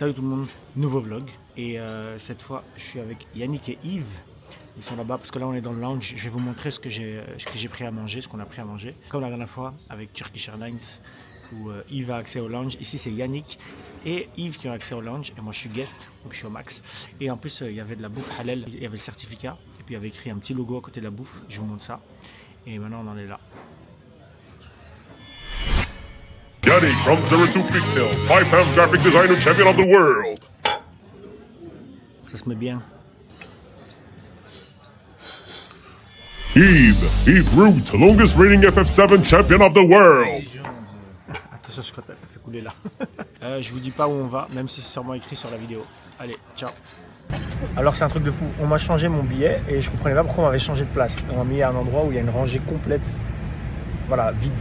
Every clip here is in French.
Salut tout le monde, nouveau vlog et cette fois je suis avec Yannick et Yves. Ils sont là-bas parce que là on est dans le lounge. Je vais vous montrer ce que j'ai pris à manger, ce qu'on a pris à manger. Comme la dernière fois avec Turkish Airlines où Yves a accès au lounge. Ici c'est Yannick et Yves qui ont accès au lounge et moi je suis guest, donc je suis au max. Et en plus il y avait de la bouffe halal, il y avait le certificat et puis il y avait écrit un petit logo à côté de la bouffe. Je vous montre ça et maintenant on en est là. Yannick from 02 Pixel, 5-time graphic designer champion of the world. Ça se met bien. Yves Root, longest reigning FF7 champion of the world. Attention, je fais couler là. Je vous dis pas où on va, même si c'est sûrement écrit sur la vidéo. Allez, ciao. Alors c'est un truc de fou. On m'a changé mon billet et je comprenais pas pourquoi on m'avait changé de place. On m'a mis à un endroit où il y a une rangée complète, voilà, vide.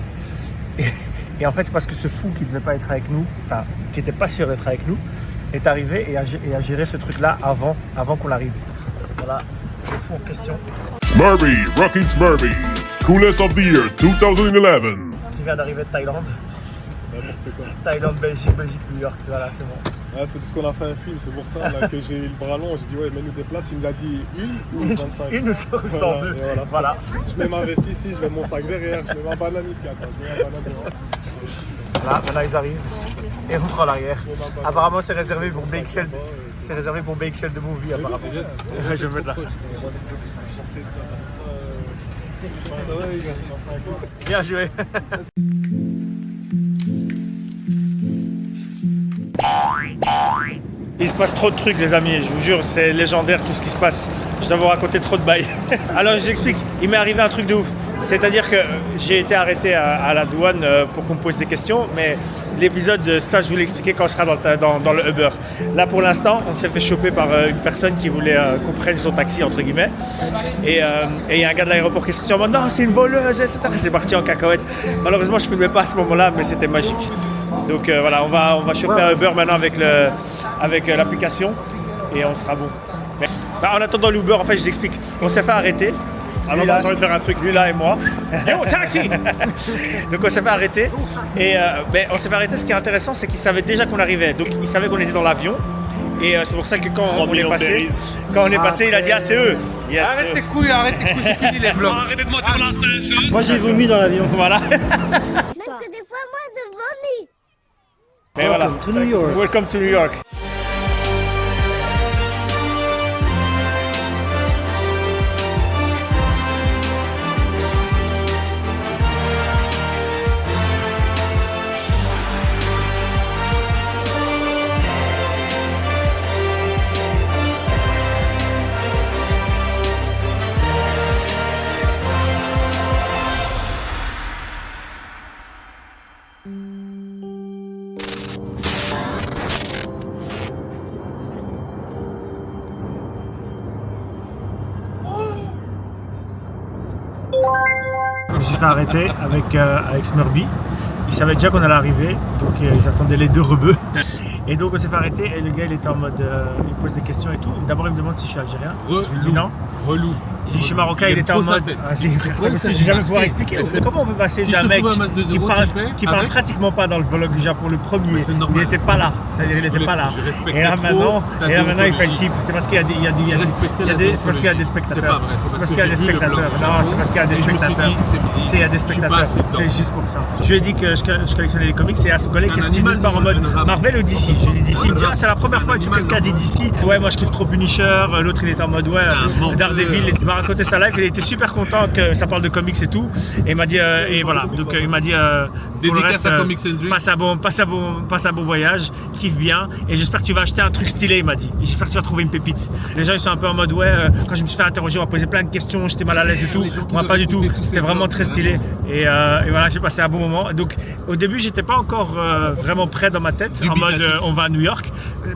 Et en fait, c'est parce que ce fou qui ne devait pas être avec nous, enfin, qui n'était pas sûr d'être avec nous, est arrivé et a géré ce truc-là avant qu'on arrive. Voilà, le fou en question. Smurby, Rocky Smurby, coolest of the year 2011. Qui vient d'arriver de Thaïlande. N'importe quoi. Thaïlande, Belgique, New York, voilà, c'est bon. Ah, c'est parce qu'on a fait un film, c'est pour ça là, que j'ai eu le bras long. J'ai dit, ouais, mets-nous des places. Il me l'a dit une ou 25. Une ou 102. Voilà. Je mets ma veste ici, je mets mon sac derrière, je mets ma banane ici. Attends, je mets ma banane devant. Là, maintenant ils arrivent et on prend l'arrière. Apparemment, c'est réservé pour BXL. C'est réservé pour BXL de Movie, apparemment. Je vais me mettre là. Bien joué. Il se passe trop de trucs les amis, je vous jure, c'est légendaire tout ce qui se passe. Je dois vous raconter trop de bails. Alors je vous explique, il m'est arrivé un truc de ouf. C'est-à-dire que j'ai été arrêté à la douane pour qu'on me pose des questions, mais l'épisode, ça je vous l'expliquer quand on sera dans le Uber. Là pour l'instant, on s'est fait choper par une personne qui voulait qu'on prenne son taxi entre guillemets. Et il y a un gars de l'aéroport qui est sorti en mode non c'est une voleuse, etc. C'est parti en cacahuète. Malheureusement je ne filmais pas à ce moment-là, mais c'était magique. Donc voilà, on va choper un Uber maintenant avec l'application et on sera bon. Mais, en attendant l'Uber, en fait je vous explique, on s'est fait arrêter. Alors j'ai envie de faire un truc, lui là et moi. Yo, taxi. Donc on s'est fait arrêter. Et on s'est fait arrêter, ce qui est intéressant, c'est qu'il savait déjà qu'on arrivait. Donc il savait qu'on était dans l'avion. Et c'est pour ça que quand on est passé, il a dit ah c'est eux. Yes, arrête tes couilles, c'est fini les vlogs. Arrêtez de mentir dans la scène. Moi j'ai vomi dans l'avion. Voilà. Même que des fois moi je vomis. Mais voilà. To New York. Welcome to New York. Je me suis fait arrêter avec Smurby. Ils savaient déjà qu'on allait arriver, donc ils attendaient les deux rebeux. Et donc on s'est fait arrêter et le gars il était en mode, il pose des questions et tout. D'abord il me demande si je suis algérien. Je lui dis non. Relou. Je suis marocain, il était en mode. J'ai jamais pouvoir expliquer. Comment on peut passer d'un mec qui parle pratiquement pas dans le vlog du Japon, le premier, il n'était pas là. C'est-à-dire il n'était pas là. Et là maintenant il fait le type. C'est parce qu'il y a des spectateurs. C'est parce qu'il y a des spectateurs. Non, c'est parce qu'il y a des spectateurs. C'est il y a des spectateurs. C'est juste pour ça. Je lui ai dit que je collectionnais les comics et à son collègue qui se dit pas en mode Marvel ou DC. Je lui ai dit DC. Il me dit c'est la première fois que quelqu'un dit DC. Ouais, moi je kiffe trop Punisher. L'autre il était en mode ouais, Daredevil. Il m'a raconté sa life, il était super content que ça parle de comics et tout. Et il m'a dit, et voilà, donc il m'a dit, pour le reste, passe un bon voyage, kiffe bien. Et j'espère que tu vas acheter un truc stylé, il m'a dit. Et j'espère que tu vas trouver une pépite. Les gens ils sont un peu en mode, ouais, quand je me suis fait interroger, on m'a posé plein de questions, j'étais mal à l'aise et tout. Moi pas du tout, c'était vraiment très stylé. Et voilà, j'ai passé un bon moment. Donc au début, j'étais pas encore vraiment prêt dans ma tête, en mode, on va à New York.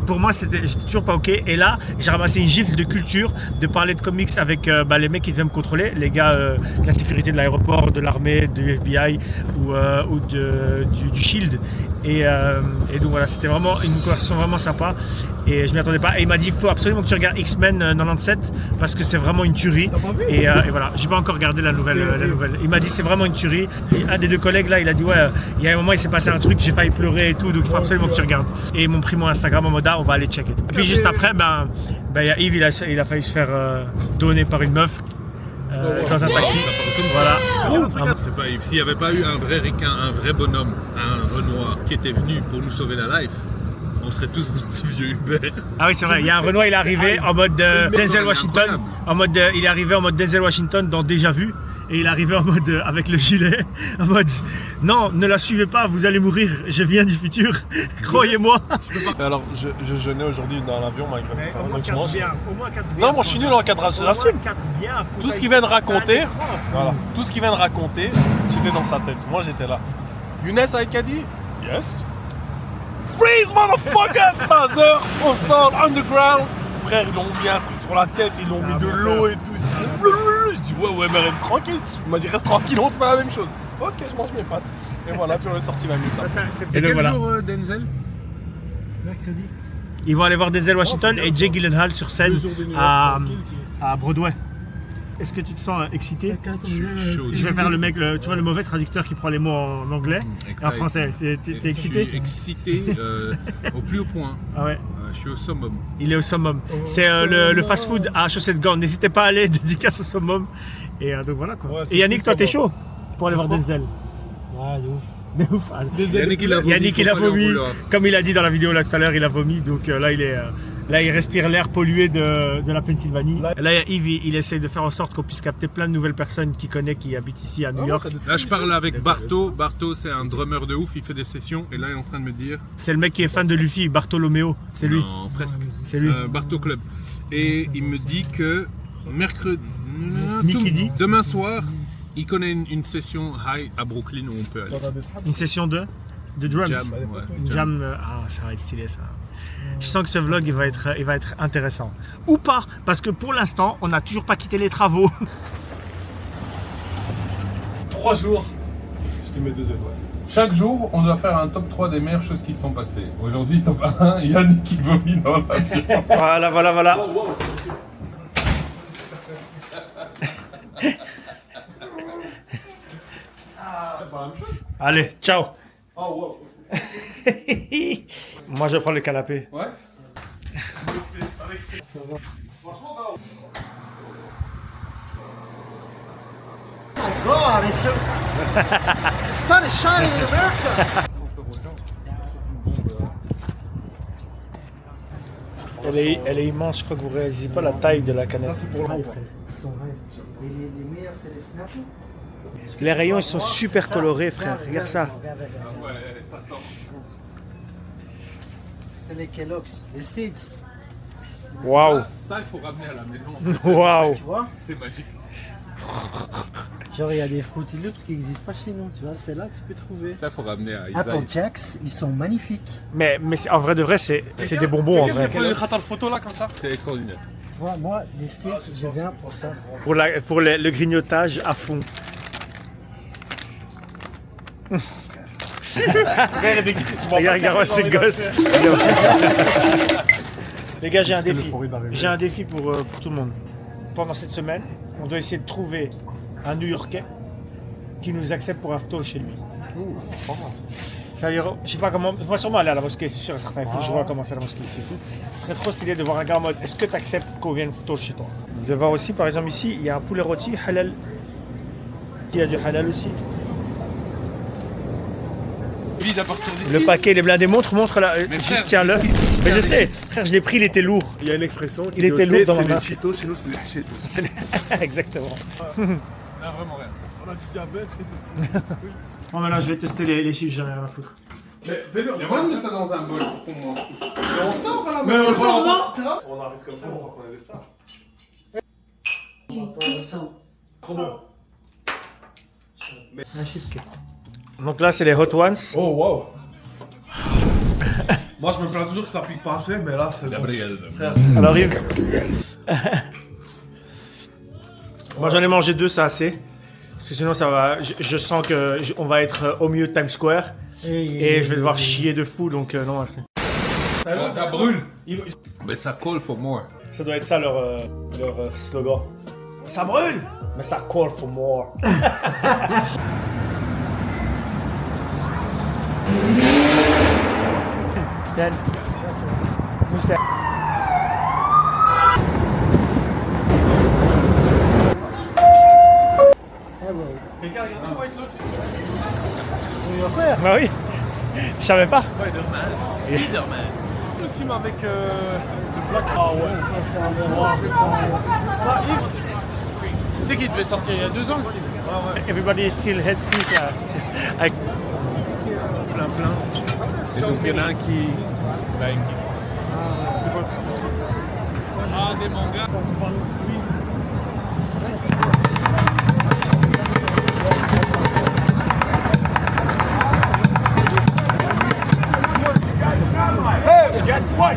Pour moi, j'étais toujours pas ok. Et là, j'ai ramassé une gifle de culture, de parler de comics avec les mecs qui devaient me contrôler, les gars de la sécurité de l'aéroport, de l'armée, du FBI ou du Shield. Et donc voilà, c'était vraiment une conversation vraiment sympa et je m'y attendais pas. Et il m'a dit il faut absolument que tu regardes X-Men 97 parce que c'est vraiment une tuerie. Et voilà, j'ai pas encore regardé la nouvelle. Il m'a dit c'est vraiment une tuerie. Et un des deux collègues là, il a dit ouais, il y a un moment il s'est passé un truc, j'ai failli pleurer et tout, donc il faut absolument que tu regardes. Et ils m'ont pris mon Instagram en mode on va aller checker. Et puis juste après, il y a Yves, il a failli se faire donner par une meuf dans un taxi. Voilà. C'est pas Yves. S'il n'y avait pas eu un vrai requin, un vrai bonhomme, un Renoir qui était venu pour nous sauver la life, on serait tous dans ce vieux Uber. Ah oui, c'est vrai. Il y a un Renoir, il est arrivé en mode Denzel Washington. Il est arrivé en mode Denzel Washington dans Déjà Vu. Et il est arrivé en mode avec le gilet, en mode non, ne la suivez pas, vous allez mourir, je viens du futur, croyez-moi. Alors, je jeûnais aujourd'hui dans l'avion malgré Au moins 4 biens. Non, moi je suis nul en cadrage, j'assume. Tout ce qu'il vient de raconter, voilà, tout ce qu'il vient de raconter, c'était dans sa tête. Moi j'étais là. Younes a dit yes. Freeze, motherfucker! 3 heures, au sol, underground. Frère, ils l'ont mis un truc sur la tête, ils l'ont mis de l'eau et tout. Je dis ouais, mais reste tranquille. Il m'a dit reste tranquille, on te fait la même chose. Ok, je mange mes pâtes. Et voilà, puis on est sorti 20 minutes. C'est quel jour Denzel? Mercredi. Ils vont aller voir Denzel Washington et Jake Gyllenhaal sur scène à Broadway. Est-ce que tu te sens excité? Je vais faire le mec, tu vois le mauvais traducteur qui prend les mots en anglais et en français. T'es excité? Je suis excité au plus haut point. Ah ouais. Je suis au summum. Il est au summum. C'est le fast-food à Chaussée de Gand. N'hésitez pas à aller dédicace au summum. Et donc voilà quoi. Ouais, et Yannick, toi t'es chaud pour aller voir Denzel? Ouais, de ouf. De ouf. Yannick il a vomi. Comme il a dit dans la vidéo là tout à l'heure, il a vomi. Donc là il respire l'air pollué de la Pennsylvanie. Là Yves, il essaie de faire en sorte qu'on puisse capter plein de nouvelles personnes qu'il connaît qui habitent ici à New York. Là je parle avec Barto. Barto c'est un drummer de ouf, il fait des sessions et là il est en train de me dire... C'est le mec qui est fan de Luffy, Bartolomeo, c'est lui. Non, presque. C'est lui. Barto Club. Et il me dit que mercredi... Demain soir, il connaît une session high à Brooklyn où on peut aller. Une session de drums. Jam, ouais. Une jam. Ça va être stylé ça. Je sens que ce vlog il va être intéressant. Ou pas, parce que pour l'instant, on n'a toujours pas quitté les travaux. 3 jours, je te mets 2 étoiles. Chaque jour, on doit faire un top 3 des meilleures choses qui se sont passées. Aujourd'hui, top 1, Yannick qui vomit dans l'avion. Voilà. Allez, ciao. Oh wow. Moi je prends le canapé. Ouais. Franchement, Oh my God, it's so... The sun is shining in America. Elle est immense, je crois que vous ne réalisez pas la taille de la canette. Ça c'est pour le Ils sont vrais. Les meilleurs c'est les snaps. Les rayons ils sont super colorés frère, regarde ça. C'est les Kellogg's, les States. Waouh. Ça, il faut ramener à la maison. Waouh. Tu vois? C'est magique. Genre il y a des Fruity Loops qui n'existent pas chez nous, tu vois, c'est là tu peux trouver. Ça, il faut ramener à Isaïe. Apple Jacks, ils sont magnifiques. Mais en vrai de vrai, c'est des bonbons en vrai. c'est pour les ratas de photo là comme ça. C'est extraordinaire. Moi, les States, je viens pour ça. Pour le grignotage à fond. Regarde, c'est gosse. Les gars, j'ai un défi. J'ai un défi pour tout le monde. Pendant cette semaine, on doit essayer de trouver un New-Yorkais qui nous accepte pour un photo chez lui. Ça veut dire, je sais pas comment. On va sûrement aller à la mosquée, c'est sûr. Il faut que je vois comment c'est la mosquée. C'est tout. Ce serait trop stylé de voir un gars en mode est-ce que tu acceptes qu'on vienne photo chez toi? De voir aussi, par exemple, ici, il y a un poulet rôti halal. Il y a du halal aussi. Le paquet, les blindés, montre là, juste tiens-le. Mais je sais, frère, je l'ai pris, il était lourd. Il y a une expression qui il était lourd dans ma main. C'est des Cheetos, chez nous c'est des Cheetos. Exactement. Non, vraiment rien. On a du diabète. Bon, maintenant je vais tester les chiffres, j'en ai rien à foutre. Mais il y a moyen de mettre ça dans un bol pour qu'on mange. Mais on sort là. Mais on sort là. On arrive comme ça, on croit qu'on est des stars. Un cheesecake. Donc là, c'est les hot ones. Oh wow. Moi je me plains toujours que ça pique pas assez, mais là c'est Gabriel. Alors Yves. Moi j'en ai mangé 2, c'est assez. Parce que sinon ça va. Je sens que on va être au milieu de Times Square. Et je vais devoir chier de fou, donc non. Ça brûle. Mais ça call for more. Ça doit être ça leur slogan. Ça brûle, mais ça call for more. Salut. c'est... Bah oui, je savais pas. Le film avec le Black. Ah ouais. Ça, tu sais qu'il devait sortir il y a 2 ans le film. Everybody still had pizza. Avec plein. Et donc il y en a un qui. Ah, des mangas. Guess what?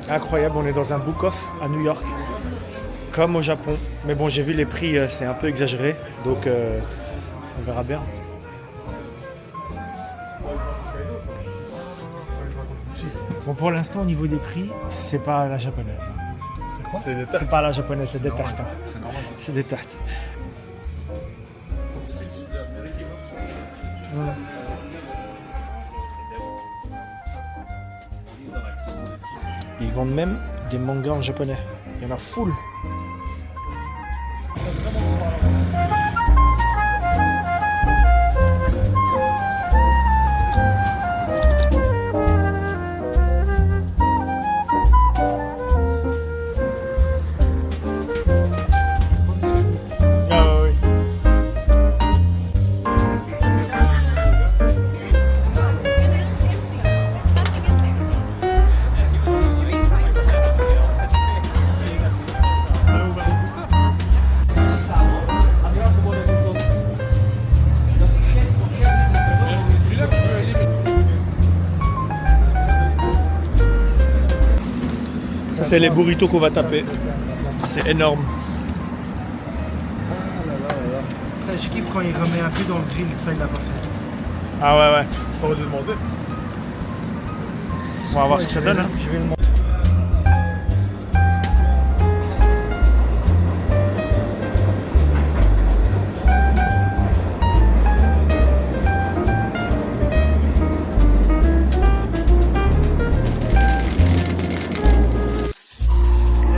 Incroyable, on est dans un book-off à New York, comme au Japon. Mais bon, j'ai vu les prix, c'est un peu exagéré, donc on verra bien. Bon, pour l'instant, au niveau des prix, c'est pas à la japonaise. C'est quoi? C'est des tartes. C'est pas à la japonaise, c'est des tartes. C'est des tartes. Ils vendent même des mangas en japonais. Il y en a full. Ah oui. Ça, c'est les burritos qu'on va taper. C'est énorme. Après, je kiffe quand il remet un pied dans le grill, ça il l'a pas fait. Ah ouais, ouais. T'aurais dû demander. On va voir ce que ça donne. Hein. Je vais le montrer.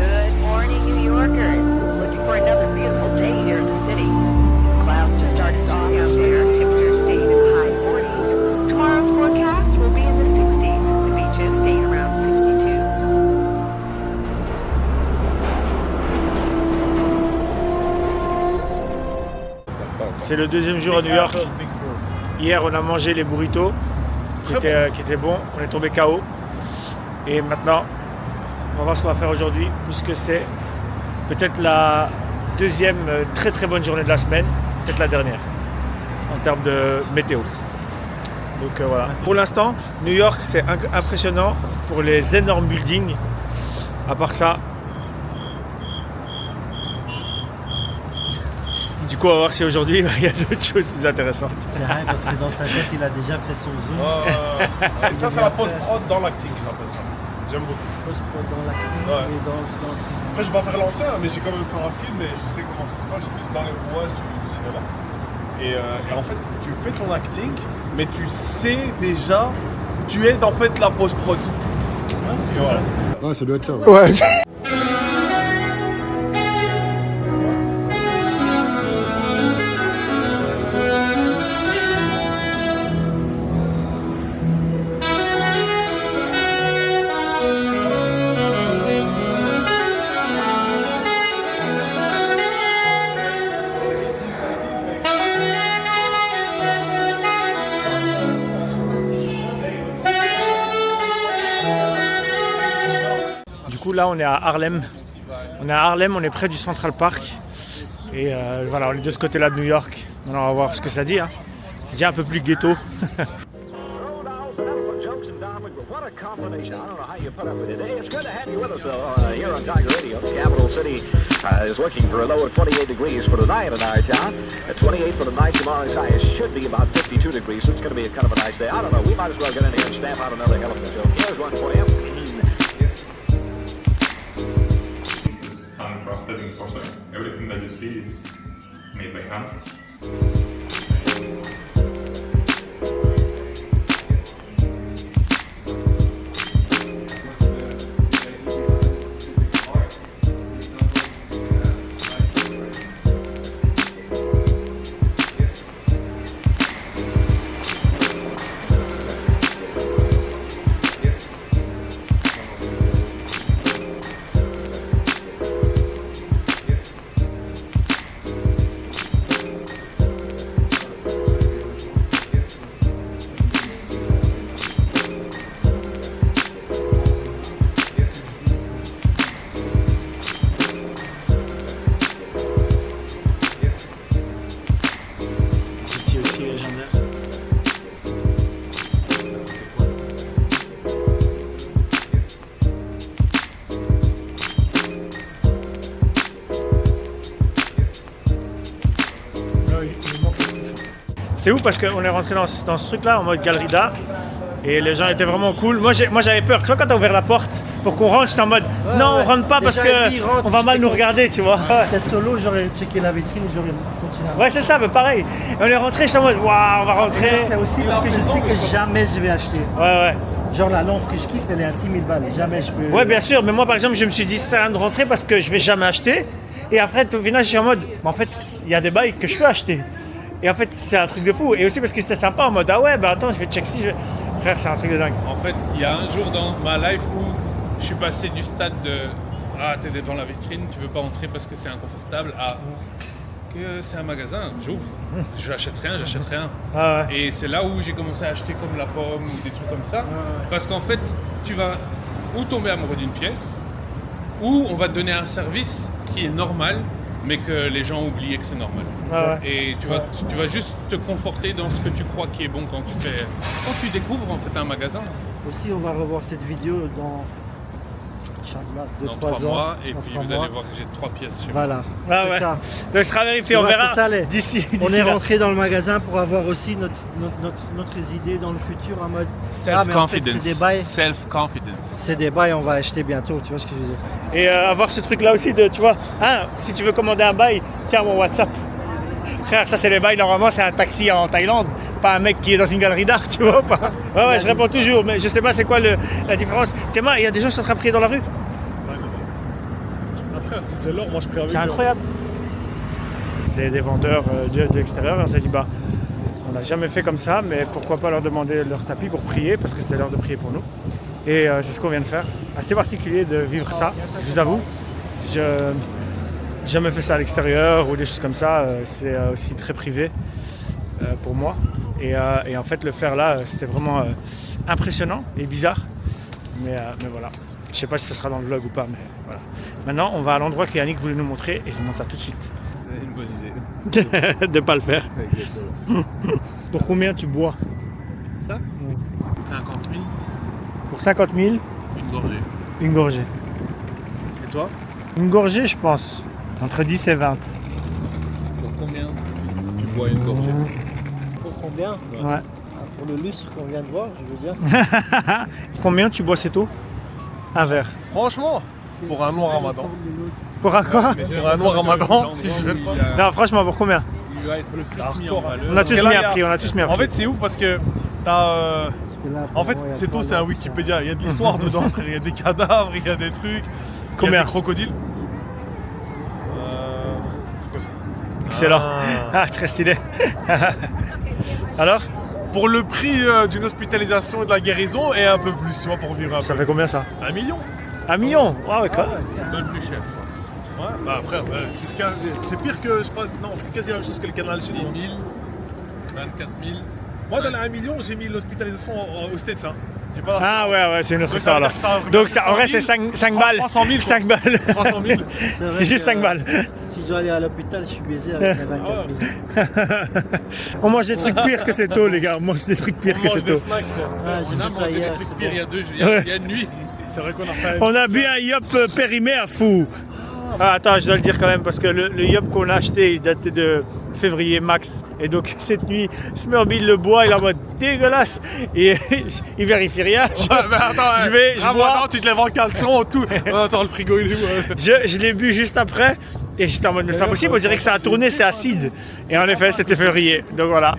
Good morning, New Yorkers. Looking for another beautiful day here in the city. Clouds just started thawing out there. Temperatures staying in the high 40s. Tomorrow's forecast will be in the 60s. The beaches staying around 62. C'est le deuxième jour à New York. Hier, on a mangé les burritos qui étaient bons. On est tombé KO. Et maintenant, on va voir ce qu'on va faire aujourd'hui, puisque c'est peut-être la deuxième très très bonne journée de la semaine, peut-être la dernière, en termes de météo. Donc voilà. Pour l'instant, New York, c'est impressionnant pour les énormes buildings. À part ça, du coup, on va voir si aujourd'hui il y a d'autres choses plus intéressantes. C'est rien parce que dans sa tête, il a déjà fait son zoom. Et ça, c'est la post-prod dans l'acting, ils appellent ça. J'aime beaucoup. Post-prod dans l'acting Ouais. et dans... Après, je vais pas faire l'ancien, mais j'ai quand même fait un film et je sais comment ça se passe. Je suis dans les rouages du cinéma. Et en fait, tu fais ton acting, mais tu sais déjà, tu es en fait la post-prod. Et voilà. Ouais, ça doit être ça. Ouais. Du coup, là, on est à Harlem. On est à Harlem, on est près du Central Park. Et voilà, on est de ce côté-là de New York. Maintenant, on va voir ce que ça dit. Hein. C'est déjà un peu plus ghetto. combination. I don't know how you put up with it. Hey, it's good to have you with us here on Tiger Radio. The capital city is looking for a low of 28 degrees for tonight in our town. At 28 for the night, tomorrow's high should be about 52 degrees. So it's going to be a kind of a nice day. I don't know. We might as well get in here and stamp out another hell of a show. Here's one for you. This is handcrafted in porcelain. Everything that you see is made by hand. C'est ouf parce qu'on est rentré dans ce truc-là en mode galerie d'art et les gens étaient vraiment cool. Moi j'avais peur, tu vois, quand t'as ouvert la porte pour qu'on rentre, j'étais en mode non, on rentre pas parce qu'on va mal nous regarder, tu vois. Si c'était solo, j'aurais checké la vitrine et j'aurais continué. Ouais, c'est ça, mais pareil. Et on est rentré, j'étais en mode waouh, on va rentrer. C'est aussi parce que je sais que jamais je vais acheter. Ouais. Genre la lampe que je kiffe, elle est à 6000 balles et jamais je peux. Ouais, bien sûr, mais moi par exemple, je me suis dit ça sert à rien de rentrer parce que je vais jamais acheter. Et après, au final, je suis en mode en fait, il y a des bails que je peux acheter. Et en fait, c'est un truc de fou. Et aussi parce que c'était sympa en mode ah ouais, bah attends, je vais check si je. Frère, c'est un truc de dingue. En fait, il y a un jour dans ma life où je suis passé du stade de ah, t'es devant la vitrine, tu veux pas entrer parce que c'est inconfortable à que c'est un magasin, j'ouvre, j'achète rien. Ah ouais. Et c'est là où j'ai commencé à acheter comme la pomme ou des trucs comme ça. Parce qu'en fait, tu vas ou tomber amoureux d'une pièce, ou on va te donner un service qui est normal, mais que les gens ont oublié que c'est normal. Et tu vas juste te conforter dans ce que tu crois qui est bon quand tu découvres en fait un magasin. Aussi, on va revoir cette vidéo dans 3 mois, et puis vous allez voir que j'ai 3 pièces chez moi. Voilà. Ah ouais. Ça. Donc, ce sera vérifié, on verra d'ici. On est rentré dans le magasin pour avoir aussi notre idée dans le futur en mode self-confidence. C'est des bails. Self-confidence. C'est des bails, on va acheter bientôt, tu vois ce que je veux dire. Et avoir ce truc là aussi de, tu vois, si tu veux commander un bail, tiens mon WhatsApp. Frère, ça c'est les bails, normalement c'est un taxi en Thaïlande, pas un mec qui est dans une galerie d'art, tu vois pas. Ouais, je réponds toujours, mais je sais pas c'est quoi la différence. Théma, il y a des gens qui sont en train de prier dans la rue. C'est l'or, moi je prie avec. C'est incroyable. C'est des vendeurs de l'extérieur, on s'est dit bah, on n'a jamais fait comme ça, mais pourquoi pas leur demander leur tapis pour prier, parce que c'était l'heure de prier pour nous. Et c'est ce qu'on vient de faire. Assez particulier de vivre ça, je vous avoue. J'ai jamais fait ça à l'extérieur ou des choses comme ça, c'est aussi très privé pour moi. Et en fait le faire là, c'était vraiment impressionnant et bizarre. Mais voilà, je sais pas si ça sera dans le vlog ou pas, mais voilà. Maintenant on va à l'endroit que Yannick voulait nous montrer et je vous montre ça tout de suite. C'est une bonne idée. De pas le faire. Pour combien tu bois? Ça 50 000. Pour 50 000 Une gorgée. Une gorgée. Et toi? Une gorgée je pense. Entre 10 et 20. Pour combien tu bois une gorgée? Pour combien? Ouais. Pour le lustre qu'on vient de voir, je veux bien. Pour combien tu bois cette eau? Un verre. Franchement, pour un noir ramadan. Pour un quoi? Pour un noir ramadan, si je veux pas. Non, franchement, pour combien? Il doit être le plus mis en valeur. On a tous mis à prix, on a tous mis à prix. En fait, c'est ouf parce que t'as. En fait, cette eau, c'est un Wikipédia. Il y a de l'histoire dedans, frère. Il y a des cadavres, il y a des trucs. Combien? Il y a des crocodiles. C'est quoi ça? Excellent. Ah, très stylé. Alors? Pour le prix d'une hospitalisation et de la guérison et un peu plus, tu vois, pour vivre un peu. Ça fait combien ça? 1 million. 1 million? Ah ouais, quoi. C'est le plus cher. Ouais, bah frère, c'est pire que, je pense, non, c'est quasi la même chose que le canal Sud. 10 000, 24 000. Moi, dans les 1 million, j'ai mis l'hospitalisation aux States. Hein. Ah ouais, c'est une autre histoire alors. Donc ça, en vrai, c'est 5 balles. 300 000. 5 balles. 300 000. C'est juste 5 balles. Si je dois aller à l'hôpital, je suis baisé avec les 24 000. On mange des trucs pires que c'est tôt, les gars. On mange des trucs pires que c'est tôt. J'ai fait ça hier. Des trucs pires il y a une nuit. C'est vrai qu'on a fait. On a bu un yop périmé à fou. Ah, attends, je dois le dire quand même parce que le yop qu'on a acheté, il datait de février max. Et donc cette nuit, Smurby le boit, il est en mode dégueulasse. Et il vérifie rien. Je bois. Tu te lèves en caleçon, tout. Attends, le frigo il est où? Je l'ai bu juste après. Et j'étais en mode, mais c'est pas possible, on dirait que ça a tourné, c'est acide. Et en effet, c'était février. Donc voilà.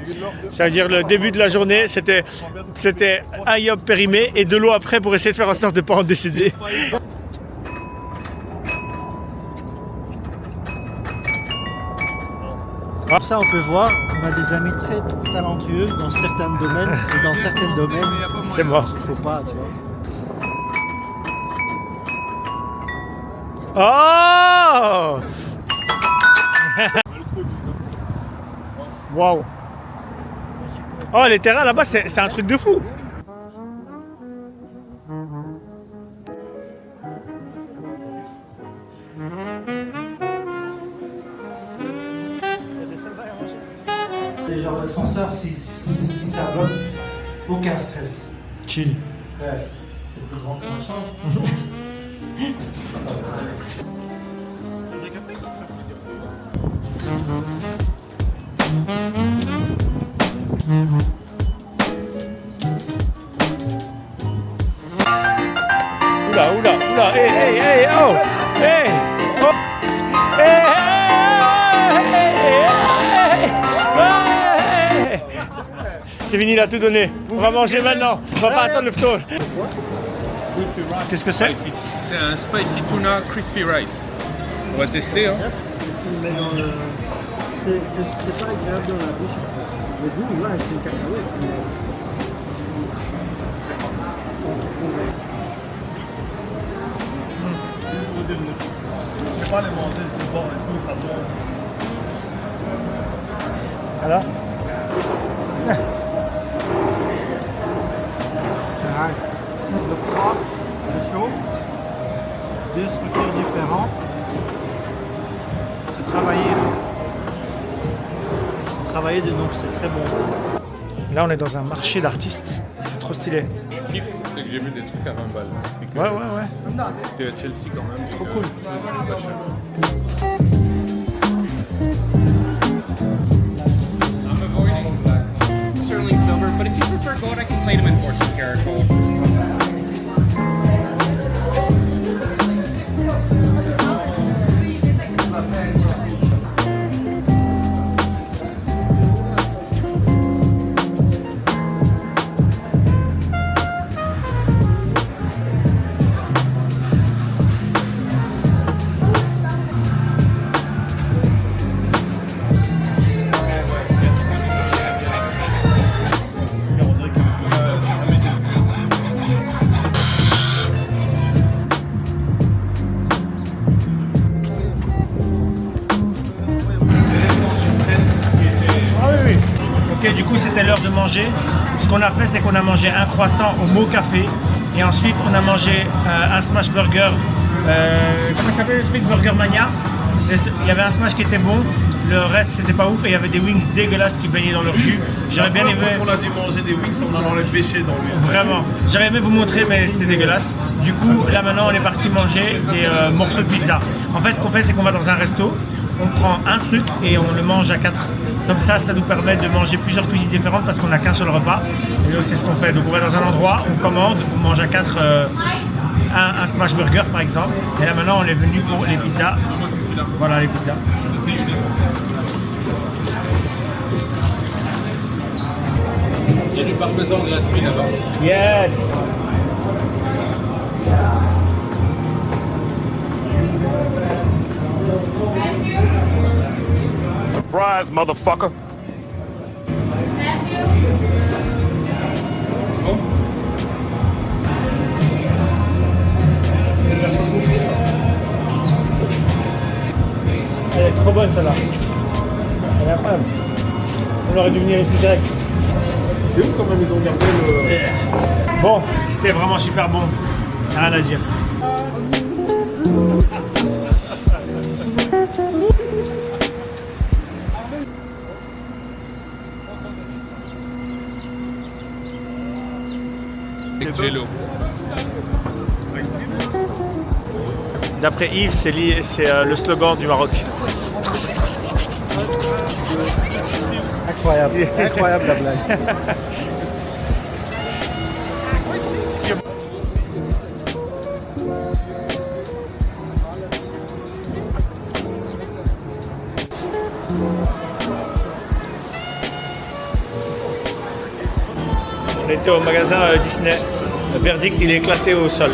Ça veut dire le début de la journée, c'était un yop périmé et de l'eau après pour essayer de faire en sorte de ne pas en décéder. Comme ça, on peut voir, on a des amis très talentueux dans certains domaines. Et dans certains domaines, c'est mort. Il faut pas, tu vois. Oh! Waouh! Oh, les terrains là-bas, c'est un truc de fou! Et genre l'ascenseur, si ça bloque, aucun stress. Chill. Ouais, c'est plus grand que ma chambre. Oula, hey, oh, hey, oh, hey. C'est fini, il a tout donné. On va manger maintenant, on va pas attendre le photo. Qu'est-ce que c'est? C'est un spicy tuna crispy rice. On va tester, hein. Mais dans le... C'est pas agréable dans la bouche. Le goût, là, c'est une cacahuète. Je sais pas les manger, je les boire et tout, ça doit. Alors? Le froid, le chaud, deux structures différentes. C'est travaillé donc c'est très bon. Là, on est dans un marché d'artistes. C'est trop stylé. Je kiffe, c'est que j'ai vu des trucs à 20 balles. Ouais. T'es à Chelsea quand même. Trop cool. Pas cher. I'm avoiding sterling silver, but if you prefer gold, I can plate them in 14 karat gold. Ok, du coup c'était l'heure de manger. Ce qu'on a fait, c'est qu'on a mangé un croissant au Mo Café et ensuite on a mangé un smash burger. Comment ça s'appelle le truc? Burger Mania. Il y avait un smash qui était bon, le reste c'était pas ouf et il y avait des wings dégueulasses qui baignaient dans leur jus. J'aurais bien aimé. On a dû manger des wings, on a enlevé le péché dans lui. Vraiment. J'aurais aimé vous montrer, mais c'était dégueulasse. Du coup, là maintenant on est parti manger des morceaux de pizza. En fait, ce qu'on fait, c'est qu'on va dans un resto, on prend un truc et on le mange à 4. Comme ça nous permet de manger plusieurs cuisines différentes parce qu'on n'a qu'un seul repas. Et donc c'est ce qu'on fait. Donc on va dans un endroit, on commande, on mange à 4 un smash burger par exemple. Et là maintenant on est venu pour les pizzas. Voilà les pizzas. Il y a du parmesan gratuit là-bas. Yes. Surprise, motherfucker. Elle est trop bonne celle-là. Elle est incroyable. On aurait dû venir ici direct. C'est où quand même ils ont gardé le... Bon, c'était vraiment super bon. Rien à dire. D'après Yves, c'est le slogan du Maroc. Incroyable, incroyable la blague. On était au magasin Disney. Le verdict, il est éclaté au sol.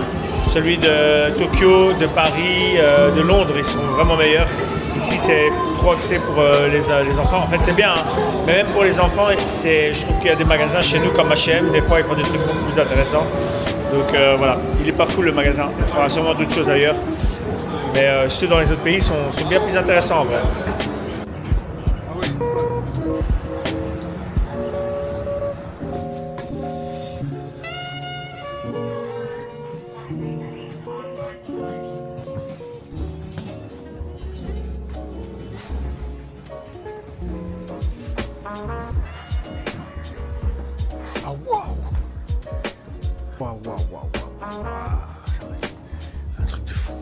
Celui de Tokyo, de Paris, de Londres, ils sont vraiment meilleurs. Ici, c'est trop axé pour les enfants. En fait, c'est bien, hein. Mais même pour les enfants, je trouve qu'il y a des magasins chez nous comme H&M. Des fois, ils font des trucs beaucoup plus intéressants. Donc voilà, il n'est pas fou le magasin. Il y aura sûrement d'autres choses ailleurs. Mais ceux dans les autres pays sont bien plus intéressants en vrai. Un truc de fou.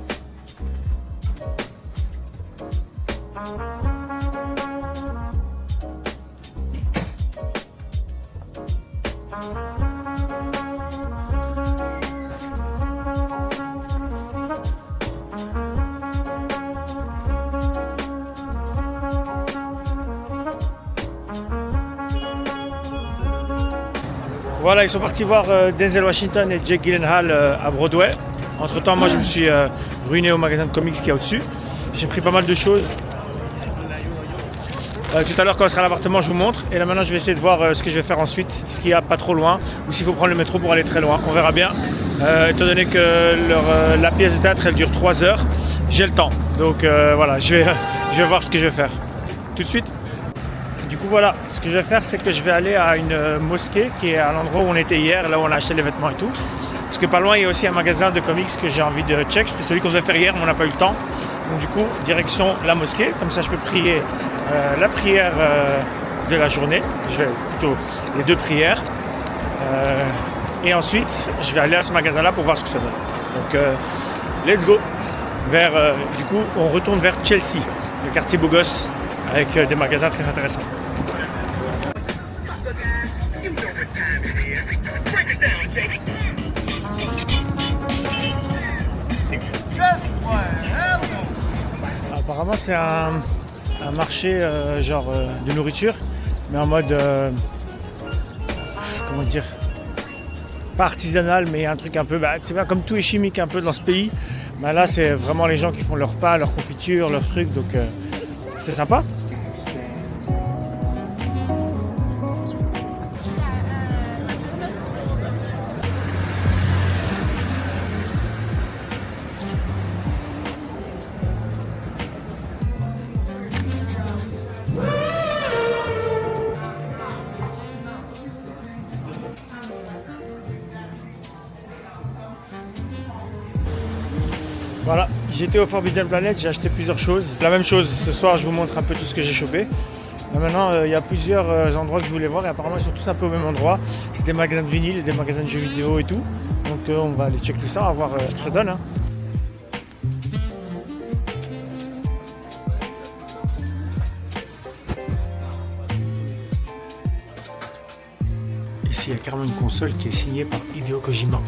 Voilà, ils sont partis voir Denzel Washington et Jake Gyllenhaal à Broadway. Entre temps, moi je me suis ruiné au magasin de comics qui est au-dessus. J'ai pris pas mal de choses. Tout à l'heure, quand on sera à l'appartement, je vous montre. Et là maintenant, je vais essayer de voir ce que je vais faire ensuite, ce qu'il y a pas trop loin, ou s'il faut prendre le métro pour aller très loin. On verra bien. Étant donné que la pièce de théâtre, elle dure 3 heures, j'ai le temps. Donc voilà, je vais voir ce que je vais faire. Tout de suite. Du coup voilà, ce que je vais faire, c'est que je vais aller à une mosquée qui est à l'endroit où on était hier, là où on a acheté les vêtements et tout. Parce que pas loin, il y a aussi un magasin de comics que j'ai envie de check. C'était celui qu'on devait faire hier, mais on n'a pas eu le temps. Donc du coup, direction la mosquée. Comme ça, je peux prier la prière de la journée. Je vais plutôt les 2 prières. Et ensuite, je vais aller à ce magasin-là pour voir ce que ça donne. Donc, let's go. Du coup, on retourne vers Chelsea, le quartier beau gosse, avec des magasins très intéressants. Apparemment, c'est un marché de nourriture, mais en mode comment dire, pas artisanal, mais un truc un peu, c'est pas comme tout est chimique un peu dans ce pays. Là, c'est vraiment les gens qui font leur pain, leur confiture, leurs trucs, donc c'est sympa. Voilà, j'étais au Forbidden Planet, j'ai acheté plusieurs choses. La même chose, ce soir je vous montre un peu tout ce que j'ai chopé. Maintenant, il y a plusieurs endroits que je voulais voir et apparemment ils sont tous un peu au même endroit. C'est des magasins de vinyle, des magasins de jeux vidéo et tout. Donc on va aller check tout ça, on va voir ce que ça donne. Ici, il y a carrément une console qui est signée par Hideo Kojima.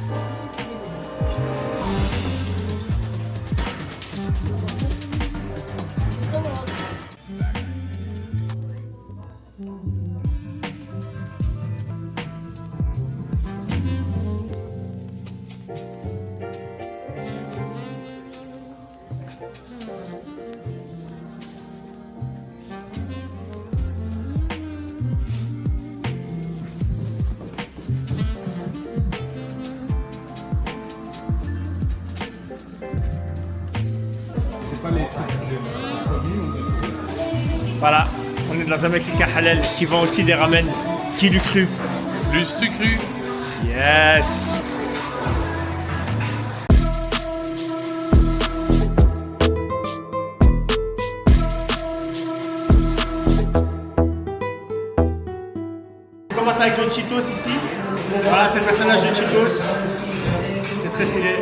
Voilà, on est dans un Mexicain halal qui vend aussi des ramen. Qui l'eût cru? Plus sucru. Yes. On commence avec le Cheetos ici. Voilà, c'est le personnage de Cheetos. C'est très stylé.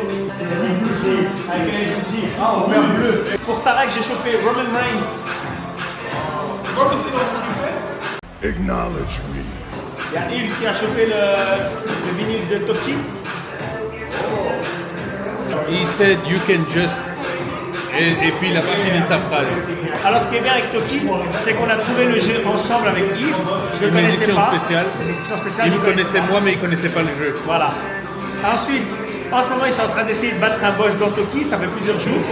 Avec un écoutilles en vert bleu. Pour Tarek, j'ai chopé Roman Reigns. Acknowledge me. Il y a Yves qui a chopé le vinyle de Toki. He said you can just. Et puis il n'a pas fini sa phrase. Alors ce qui est bien avec Toki, c'est qu'on a trouvé le jeu ensemble avec Yves. Je ne le connaissais pas. Spéciale. Une édition spéciale. Il me connaissait moi, mais il ne connaissait pas le jeu. Voilà. Ensuite, en ce moment, ils sont en train d'essayer de battre un boss dans Toki. Ça fait plusieurs jours.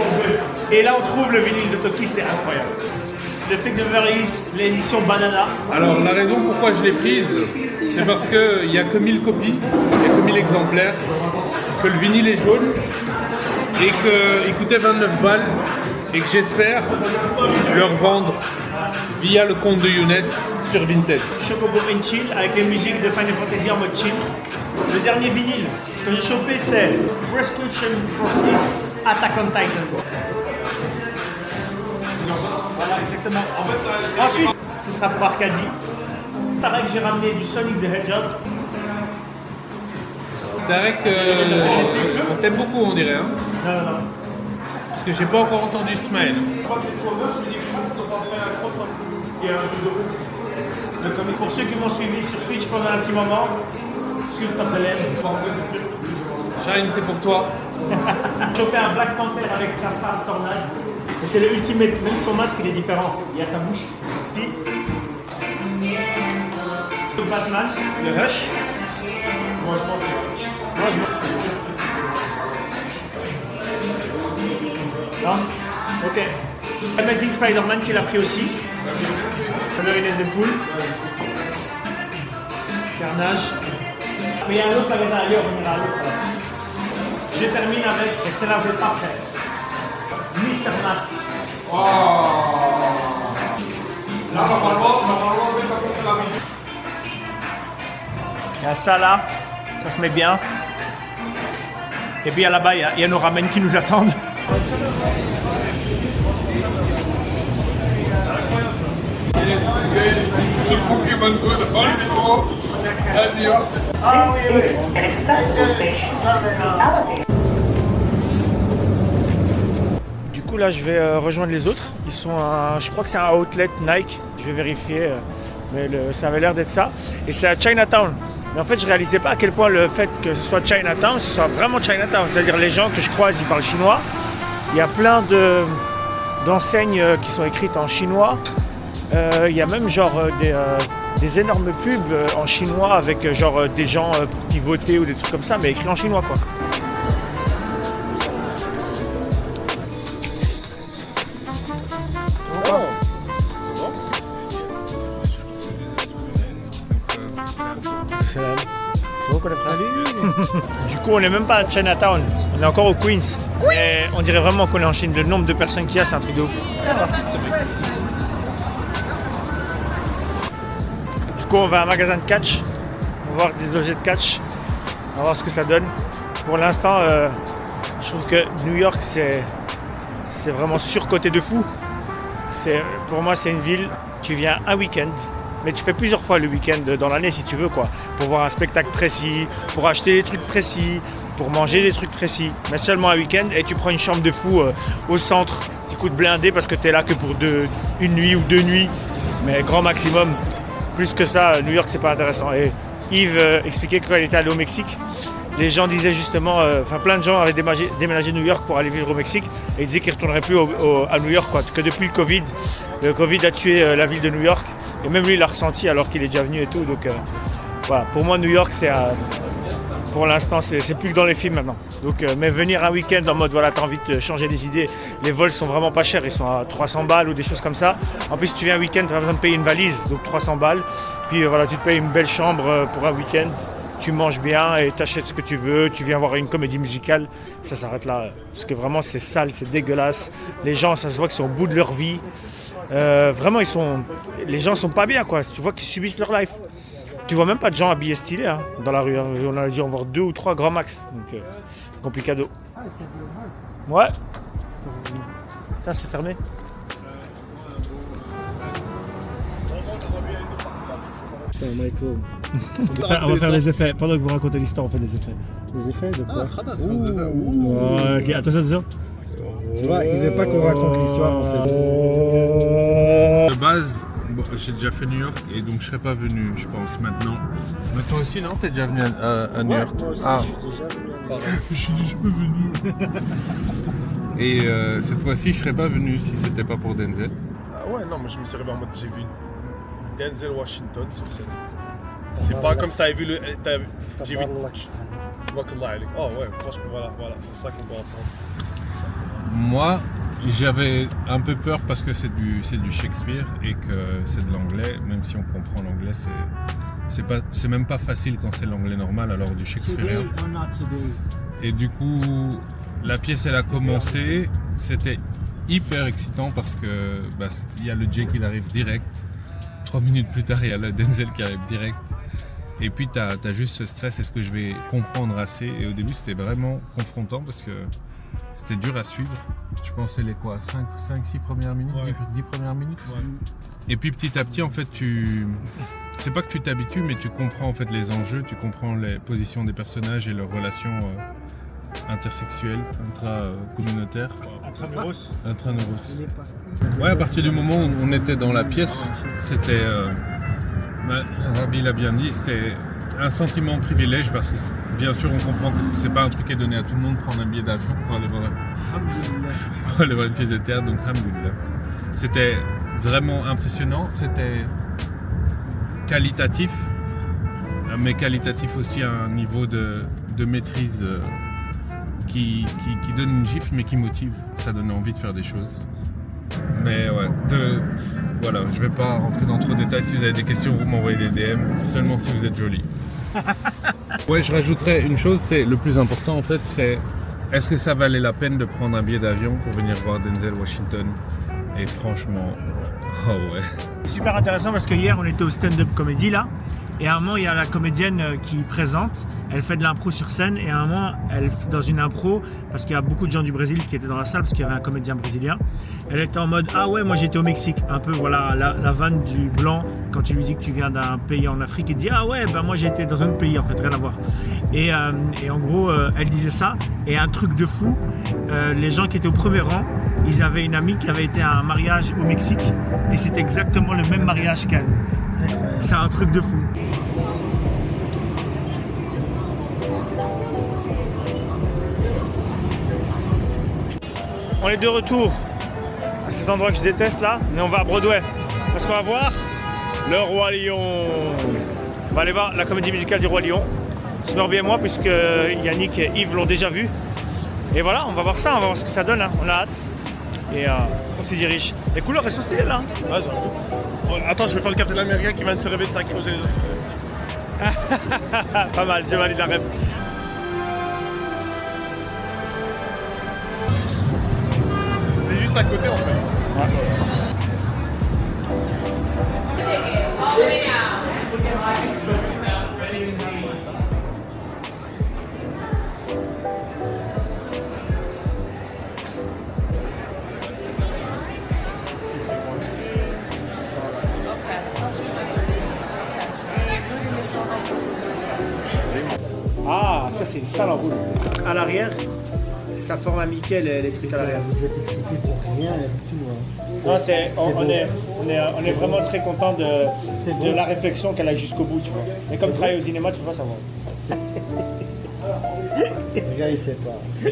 Et là, on trouve le vinyle de Toki. C'est incroyable. Le Fake Never East, l'édition Banana. Alors la raison pourquoi je l'ai prise, c'est parce qu'il n'y a que 1000 copies, il n'y a que 1000 exemplaires, que le vinyle est jaune et qu'il coûtait 29 balles et que j'espère le revendre via le compte de Younes sur Vinted. Chocobo and Chill avec les musiques de Final Fantasy en mode chill. Le dernier vinyle que j'ai chopé, c'est Prescription for Sleep Attack on Titans. Voilà, exactement. Ensuite, ce sera pour Arcadie. Tarek, j'ai ramené du Sonic the Hedgehog. Tarek, on t'aime beaucoup, on dirait. Hein, Non. parce que j'ai pas encore entendu Smile. Donc, pour ceux qui m'ont suivi sur Twitch pendant un petit moment, Cult of the Lamb. Shine, c'est pour toi. J'ai chopé un Black Panther avec sa femme Tornade. Et c'est le ultimate, même son masque il est différent. Il y a sa bouche. Le Batman, le Hush. Moi je mange. Non? Ok. Amazing Spider-Man qui l'a pris aussi. Marionette de poule. Carnage. Mais il y a un autre magasin ailleurs, on ira à l'autre. Je termine avec, excellent, je vais pas faire. Mr. Mask. Il y a ça là, ça se met bien. Et puis là-bas, il y a nos ramen qui nous attendent. C'est Pokémon Go dans le micro. Adios. Ah oui. Du coup là je vais rejoindre les autres. Ils sont à, je crois que c'est un outlet Nike. Je vais vérifier, mais ça avait l'air d'être ça. Et c'est à Chinatown. Mais en fait je réalisais pas à quel point le fait que ce soit Chinatown, ce soit vraiment Chinatown. C'est-à-dire les gens que je croise ils parlent chinois. Il y a plein d'enseignes qui sont écrites en chinois. Il y a même genre des énormes pubs en chinois avec genre des gens pour qui voter ou des trucs comme ça, mais écrits en chinois quoi. C'est bon qu'on a pris. Du coup on n'est même pas à Chinatown, on est encore au Queens. Mais on dirait vraiment qu'on est en Chine. Le nombre de personnes qu'il y a, c'est un truc de ouf. Très raciste ce mec. Du coup on va à un magasin de catch, on va voir des objets de catch, on va voir ce que ça donne. Pour l'instant je trouve que New York c'est vraiment surcoté de fou. Pour moi c'est une ville, tu viens un week-end, mais tu fais plusieurs fois le week-end dans l'année si tu veux quoi, pour voir un spectacle précis, pour acheter des trucs précis, pour manger des trucs précis, mais seulement un week-end et tu prends une chambre de fou au centre qui coûte blindé parce que tu es là que pour une nuit ou 2 nuits, mais grand maximum. Plus que ça, New York c'est pas intéressant. Et Yves expliquait que quand il était allé au Mexique, les gens disaient justement, plein de gens avaient déménagé New York pour aller vivre au Mexique et ils disaient qu'ils ne retourneraient plus à New York, quoi, que depuis le Covid a tué la ville de New York et même lui il l'a ressenti alors qu'il est déjà venu et tout. Donc voilà, pour moi New York c'est pour l'instant c'est plus que dans les films maintenant. Donc, mais venir un week-end en mode voilà, tu as envie de changer des idées, les vols sont vraiment pas chers, ils sont à 300 balles ou des choses comme ça. En plus si tu viens un week-end, tu as besoin de payer une valise, donc 300 balles. Puis voilà, tu te payes une belle chambre pour un week-end. Tu manges bien et tu achètes ce que tu veux, tu viens voir une comédie musicale, ça s'arrête là. Parce que vraiment c'est sale, c'est dégueulasse. Les gens, ça se voit qu'ils sont au bout de leur vie. Vraiment, les gens sont pas bien quoi. Tu vois qu'ils subissent leur life. tu vois même pas de gens habillés stylés hein, dans la rue. Hein. On a dû en voir 2 ou 3 grands max. Donc, complicado. Ouais. Putain, c'est fermé. On va faire des effets. Pendant que vous racontez l'histoire, on fait des effets. Des effets de quoi? Ok, attention. Tu vois, il veut pas qu'on raconte l'histoire en fait. De base, bon, j'ai déjà fait New York et donc je serais pas venu, je pense, maintenant. Mais toi aussi, non? T'es déjà venu à New York? Moi aussi, Ah, je suis déjà venu. je suis déjà venu. Et cette fois-ci, je serais pas venu si c'était pas pour Denzel. Ah ouais, non, mais je me suis réveillé en mode j'ai vu Denzel Washington sur scène. C'est pas comme ça, j'ai vu. Oh ouais, franchement, voilà, c'est ça qu'on doit entendre. Moi, j'avais un peu peur parce que c'est du Shakespeare et que c'est de l'anglais, même si on comprend l'anglais, c'est même pas facile quand c'est l'anglais normal, alors du Shakespeare. Et du coup, la pièce elle a commencé, c'était hyper excitant parce que il y a le Jay qui arrive direct, 3 minutes plus tard il y a le Denzel qui arrive direct. Et puis t'as juste ce stress, est-ce que je vais comprendre assez? Et au début c'était vraiment confrontant parce que c'était dur à suivre. Je pense que c'est les 5-6 premières minutes, ouais. 10 premières minutes. Ouais. Et puis petit à petit en fait c'est pas que tu t'habitues mais tu comprends en fait les enjeux, tu comprends les positions des personnages et leurs relations intersexuelles, intra-communautaires. Intramuros. Ouais, à partir du moment où on était dans la pièce, c'était... Rabi l'a bien dit, c'était un sentiment de privilège parce que bien sûr on comprend que c'est pas un truc qui est donné à tout le monde, prendre un billet d'avion pour aller voir une pièce de théâtre, donc alhamdoulilah. C'était vraiment impressionnant, c'était qualitatif, mais qualitatif aussi à un niveau de maîtrise qui donne une gifle mais qui motive, ça donne envie de faire des choses. Mais ouais, voilà, je vais pas rentrer dans trop de détails. Si vous avez des questions, vous m'envoyez des DM, seulement si vous êtes joli. Ouais, je rajouterais une chose, c'est le plus important en fait, c'est est-ce que ça valait la peine de prendre un billet d'avion pour venir voir Denzel Washington? Et franchement, oh ouais. Super intéressant parce que hier on était au stand-up comedy là, et à un moment il y a la comédienne qui présente. Elle fait de l'impro sur scène et à un moment, dans une impro, parce qu'il y a beaucoup de gens du Brésil qui étaient dans la salle, parce qu'il y avait un comédien brésilien, elle était en mode « Ah ouais, moi j'étais au Mexique ». Un peu, voilà, la vanne du blanc, quand tu lui dis que tu viens d'un pays en Afrique, il dit « Ah ouais, bah moi j'étais dans un autre pays, en fait, rien à voir ». Et en gros, elle disait ça, et un truc de fou, les gens qui étaient au premier rang, ils avaient une amie qui avait été à un mariage au Mexique, et c'était exactement le même mariage qu'elle. C'est un truc de fou. On est de retour à cet endroit que je déteste là, mais on va à Broadway parce qu'on va voir le Roi Lion. On va aller voir la comédie musicale du Roi Lion, Smurby et moi, puisque Yannick et Yves l'ont déjà vu. Et voilà, on va voir ça, on va voir ce que ça donne, hein. On a hâte. Et on s'y dirige. Les couleurs elles sont stylées là. Ouais, j'avoue. Bon, attends, je vais faire le Captain America qui vient de se réveiller de sa crose. Pas mal, j'ai validé la rêve. À côté en fait. Ouais. Ah, ça c'est ça la roue. À l'arrière, ça forme un Mickey les trucs à l'arrière. Vous êtes excité pour rien et tout. Non, on est vraiment très content de la réflexion qu'elle a jusqu'au bout, tu vois. Mais comme travailler au cinéma, tu peux pas savoir. Le gars il sait pas. Il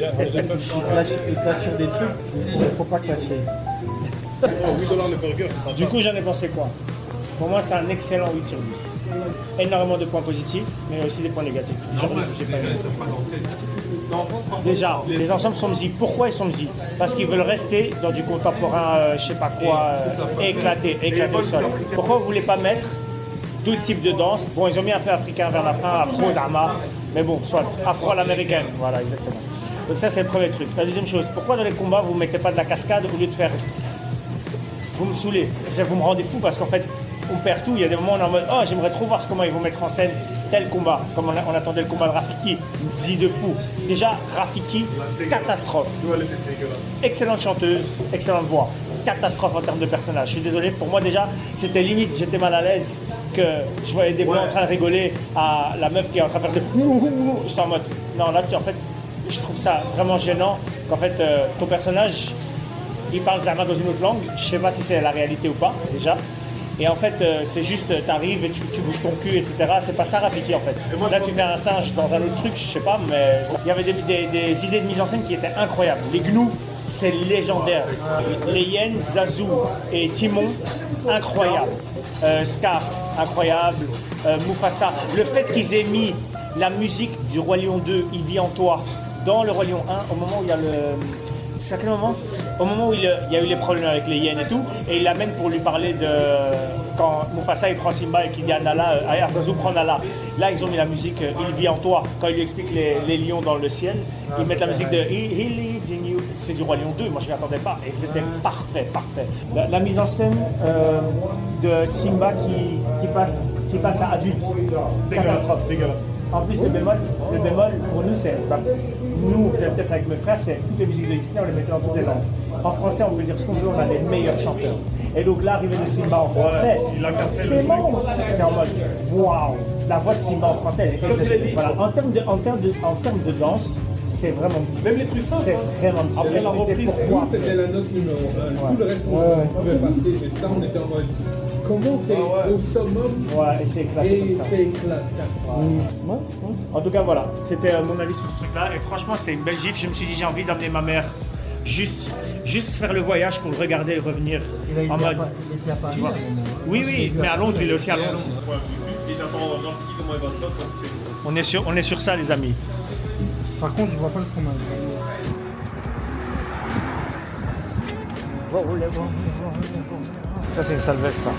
clash sur des trucs, il faut pas clasher. Du coup, j'en ai pensé quoi? Pour moi, c'est un excellent 8 sur 10. Énormément de points positifs, mais aussi des points négatifs. Déjà, les ensembles sont mzi. Pourquoi ils sont mzi? Parce qu'ils veulent rester dans du contemporain, je sais pas quoi, éclaté le sol. Pourquoi vous voulez pas mettre d'autres types de danse? Bon, ils ont mis un peu africain vers la fin, afro, zama, mais bon, soit afro-américaine, voilà, exactement. Donc ça, c'est le premier truc. La deuxième chose, pourquoi dans les combats, vous ne mettez pas de la cascade au lieu de faire... Vous me saoulez, vous me rendez fou parce qu'en fait, on perd tout. Il y a des moments où on est en mode oh, j'aimerais trop voir comment ils vont mettre en scène tel combat. Comme on attendait le combat de Rafiki, une zi de fou. Déjà, Rafiki, catastrophe. Excellente chanteuse, excellente voix. Catastrophe en termes de personnage. Je suis désolé, pour moi déjà, c'était limite, j'étais mal à l'aise que je voyais des blancs en train de rigoler à la meuf qui est en train de faire de j'étais en mode, non là, en fait, je trouve ça vraiment gênant qu'en fait, ton personnage, il parle Zama dans une autre langue, je sais pas si c'est la réalité ou pas, déjà. Et en fait, c'est juste, t'arrives et tu bouges ton cul, etc. C'est pas ça Rafiki en fait. Là, tu fais un singe dans un autre truc, je sais pas, mais il y avait des idées de mise en scène qui étaient incroyables. Les gnous, c'est légendaire. Les hyènes, Zazu et Timon, incroyable. Scar, incroyable. Mufasa. Le fait qu'ils aient mis la musique du Roi Lion 2, Il vit en toi, dans le Roi Lion 1, au moment où il y a le... C'est à quel moment? Au moment où il y a eu les problèmes avec les hyènes et tout, et il l'amène pour lui parler de... Quand Mufasa il prend Simba et qu'il dit à Nala, Zazu prend Nala. Là, ils ont mis la musique Il vit en toi. Quand il lui explique les lions dans le ciel, ils mettent la musique de He lives in you. C'est du Roi Lion 2, moi je ne m'y attendais pas. Et c'était parfait. La mise en scène de Simba qui passe à adulte. Catastrophe. En plus, le bémol, pour nous, c'est... Nous, vous savez peut-être avec mes frères, c'est toutes les musiques de Disney, on les mettait dans toutes les langues. En français, on peut dire ce qu'on veut, on a les meilleurs chanteurs. Et donc l'arrivée de Simba en français, c'est bon, c'était en mode waouh, la voix de Simba en français, elle est exagérée. Voilà. En termes de danse, c'est vraiment difficile. Même les trucs simples. C'est vraiment difficile. Après la reprise, c'était la note numéro 1. Tout le reste, on pouvait passer, mais ça, on était en mode... Comment t'es au summum et c'est éclaté comme ça. C'est éclatant. En tout cas, voilà, c'était mon avis sur ce truc-là. Et franchement, c'était une belle gifle. Je me suis dit, j'ai envie d'emmener ma mère juste faire le voyage pour le regarder et revenir en mode. Il était à Paris. Oui, mais à Londres, il est aussi à Londres. On est sur ça, les amis. Par contre, je vois pas le fromage. Ça, c'est une salvesse, ça.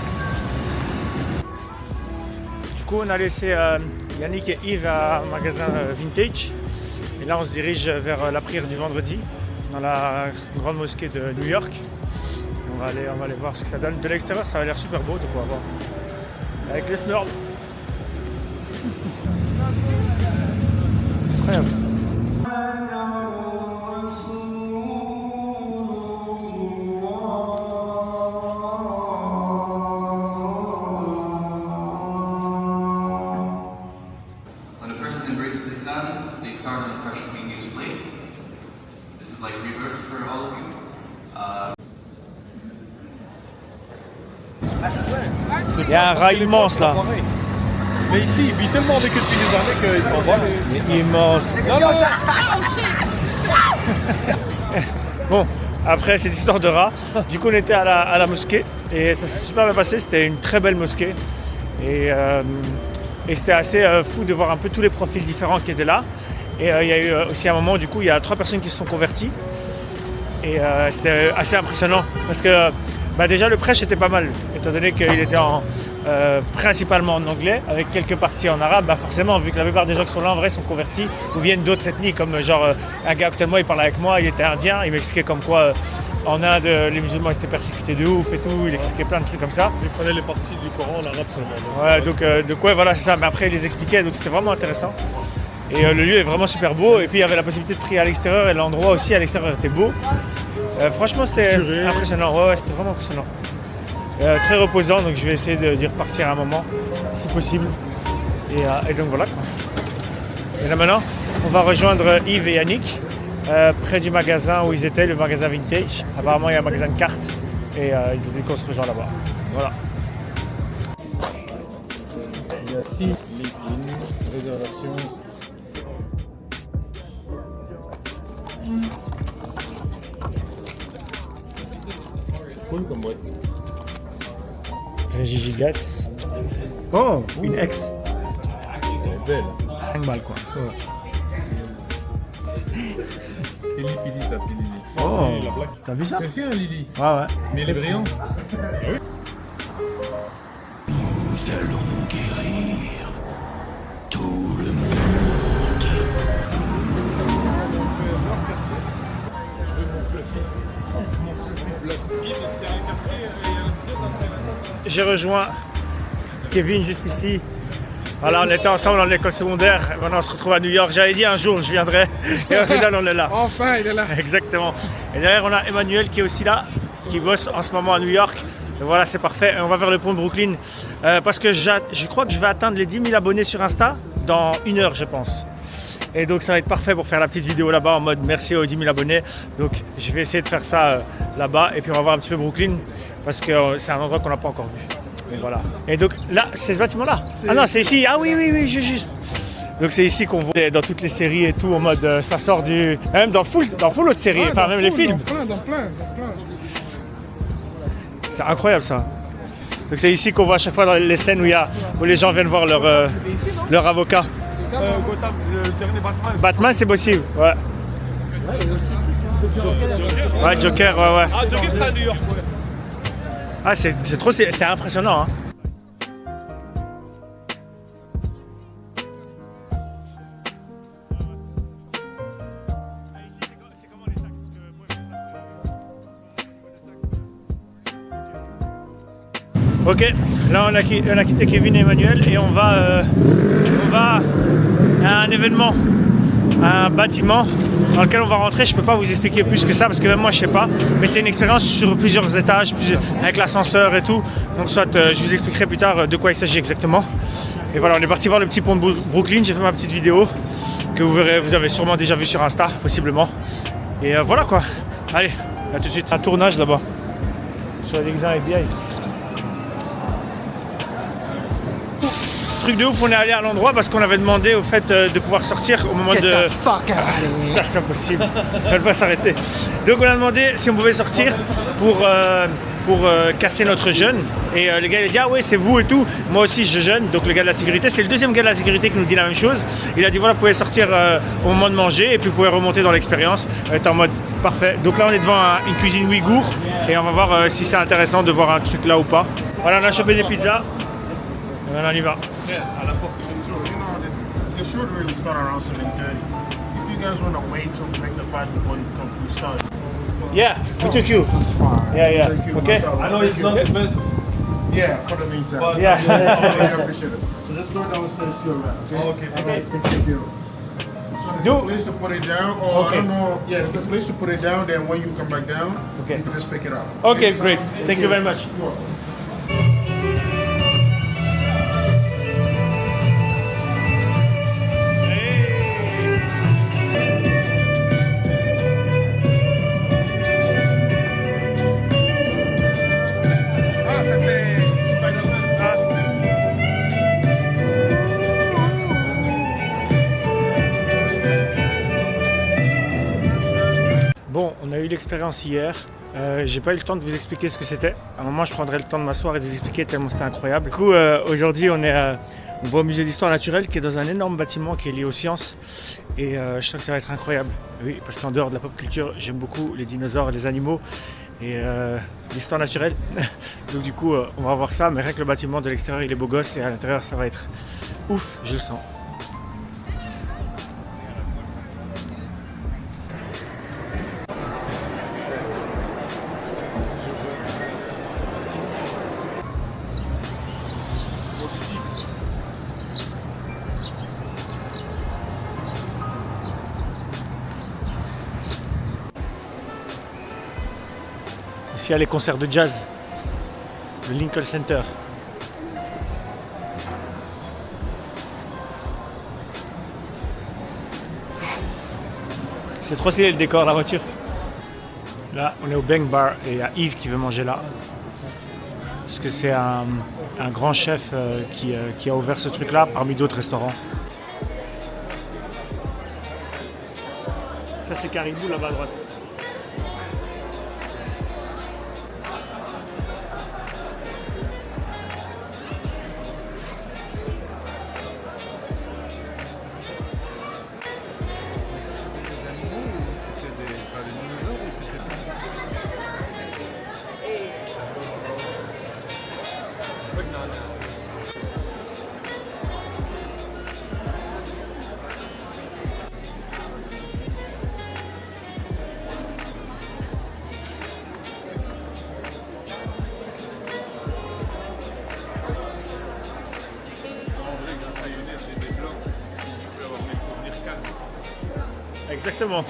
Du coup, on a laissé Yannick et Yves à un magasin vintage. Et là, on se dirige vers la prière du vendredi dans la grande mosquée de New York. On va aller voir ce que ça donne. De l'extérieur, ça a l'air super beau, donc on va voir. Avec les snurds. Incroyable. Il y a un rat immense là. Mais ici, il vit tellement avec eux depuis des années qu'ils s'en vont. Mais immense. Bon, après cette histoire de rat, du coup on était à la mosquée et ça s'est super bien passé. C'était une très belle mosquée et c'était assez fou de voir un peu tous les profils différents qui étaient là. Et il y a eu aussi un moment, du coup, il y a 3 personnes qui se sont converties et c'était assez impressionnant parce que déjà le prêche était pas mal, étant donné qu'il était principalement en anglais, avec quelques parties en arabe. Forcément, vu que la plupart des gens qui sont là en vrai sont convertis ou viennent d'autres ethnies, comme genre un gars actuellement il parlait avec moi, il était indien, il m'expliquait comme quoi en Inde les musulmans étaient persécutés de ouf et tout, il expliquait plein de trucs comme ça. Il prenait les parties du Coran en arabe seulement. Ouais, donc voilà, c'est ça, mais après il les expliquait, donc c'était vraiment intéressant. Et le lieu est vraiment super beau, et puis il y avait la possibilité de prier à l'extérieur, et l'endroit aussi à l'extérieur était beau. Franchement, c'était impressionnant, ouais, c'était vraiment impressionnant. Très reposant, donc je vais essayer d'y repartir un moment, si possible. Et donc voilà. Et là maintenant, on va rejoindre Yves et Yannick, près du magasin où ils étaient, le magasin vintage. Apparemment, il y a un magasin de cartes, et ils ont dit qu'on se rejoint là-bas. Voilà. Merci, réservation. Cool comme boîte. Régie Gigas. Oh, une ex. Elle est belle. 5 balles quoi. Pili, t'as Pili. Oh, t'as vu ça? C'est aussi un Lily. Ouais. Mais il est brillant. Nous allons guérir tout le monde. J'ai rejoint Kevin juste ici. Voilà, on était ensemble dans l'école secondaire, maintenant on se retrouve à New York. J'avais dit un jour je viendrai, et au final on est là. Enfin, il est là. Exactement. Et derrière on a Emmanuel qui est aussi là, qui bosse en ce moment à New York. Et voilà, c'est parfait. Et on va vers le pont de Brooklyn parce que je crois que je vais atteindre les 10 000 abonnés sur Insta dans 1 heure, je pense. Et donc ça va être parfait pour faire la petite vidéo là-bas en mode merci aux 10 000 abonnés. Donc je vais essayer de faire ça là-bas et puis on va voir un petit peu Brooklyn parce que c'est un endroit qu'on n'a pas encore vu. Et voilà. Et donc là, c'est ce bâtiment-là. Ah non, c'est ici. Ah oui, juste. Donc c'est ici qu'on voit dans toutes les séries et tout en mode ça sort du... Même dans full autre série, ouais, enfin même les films. Dans plein. C'est incroyable ça. Donc c'est ici qu'on voit à chaque fois dans les scènes où les gens viennent voir leur avocat. Gotham, le dernier Batman. Batman, c'est possible, ouais. Ouais, Joker, ouais. Ah, Joker, c'est à New York, ouais. Ah, c'est trop, c'est impressionnant, hein. Ok, là on a quitté Kevin et Emmanuel et on va à un événement, à un bâtiment dans lequel on va rentrer. Je peux pas vous expliquer plus que ça parce que même moi je sais pas, mais c'est une expérience sur plusieurs étages, avec l'ascenseur et tout. Donc soit je vous expliquerai plus tard de quoi il s'agit exactement. Et voilà, on est parti voir le petit pont de Brooklyn. J'ai fait ma petite vidéo que vous avez sûrement déjà vu sur Insta, possiblement. Et voilà quoi. Allez, à tout de suite. Un tournage là-bas sur l'examen FBI. Truc de ouf, on est allé à l'endroit parce qu'on avait demandé au fait de pouvoir sortir au moment de... Putain, c'est impossible, elle va s'arrêter. Donc on a demandé si on pouvait sortir pour casser notre jeûne. Et le gars il a dit ah ouais c'est vous et tout, moi aussi je jeûne. Donc le gars de la sécurité, c'est le deuxième gars de la sécurité qui nous dit la même chose. Il a dit voilà, vous pouvez sortir au moment de manger et puis vous pouvez remonter dans l'expérience. En mode parfait. Donc là on est devant une cuisine ouïghour et on va voir si c'est intéressant de voir un truc là ou pas. Voilà, on a chopé des pizzas. On y va. À la porte. It should really start around 7:30. If you guys want to wait to make the fight before you start. Yeah, we took you. Yeah. Okay. I know it's not the best. Yeah, for the meantime. But yeah. I appreciate it. So just go downstairs to your left. Okay. Thank you. So there's a place to put it down, or I don't know. Yeah, there's a place to put it down. Then when you come back down, you can just pick it up. Okay, great. Thank you very much. You're welcome. Bon, on a eu l'expérience hier. J'ai pas eu le temps de vous expliquer ce que c'était. À un moment, je prendrai le temps de m'asseoir et de vous expliquer tellement c'était incroyable. Du coup, aujourd'hui, on va au musée d'histoire naturelle qui est dans un énorme bâtiment qui est lié aux sciences. Et je sens que ça va être incroyable. Oui, parce qu'en dehors de la pop culture, j'aime beaucoup les dinosaures et les animaux et l'histoire naturelle. Donc du coup, on va voir ça. Mais rien que le bâtiment de l'extérieur, il est beau gosse et à l'intérieur, ça va être ouf, je le sens. Ici, il y a les concerts de jazz, le Lincoln Center. C'est trop stylé le décor, la voiture. Là, on est au Bang Bar et il y a Yves qui veut manger là. Parce que c'est un grand chef qui a ouvert ce truc-là parmi d'autres restaurants. Ça, c'est Caribou là-bas à droite. Exactement.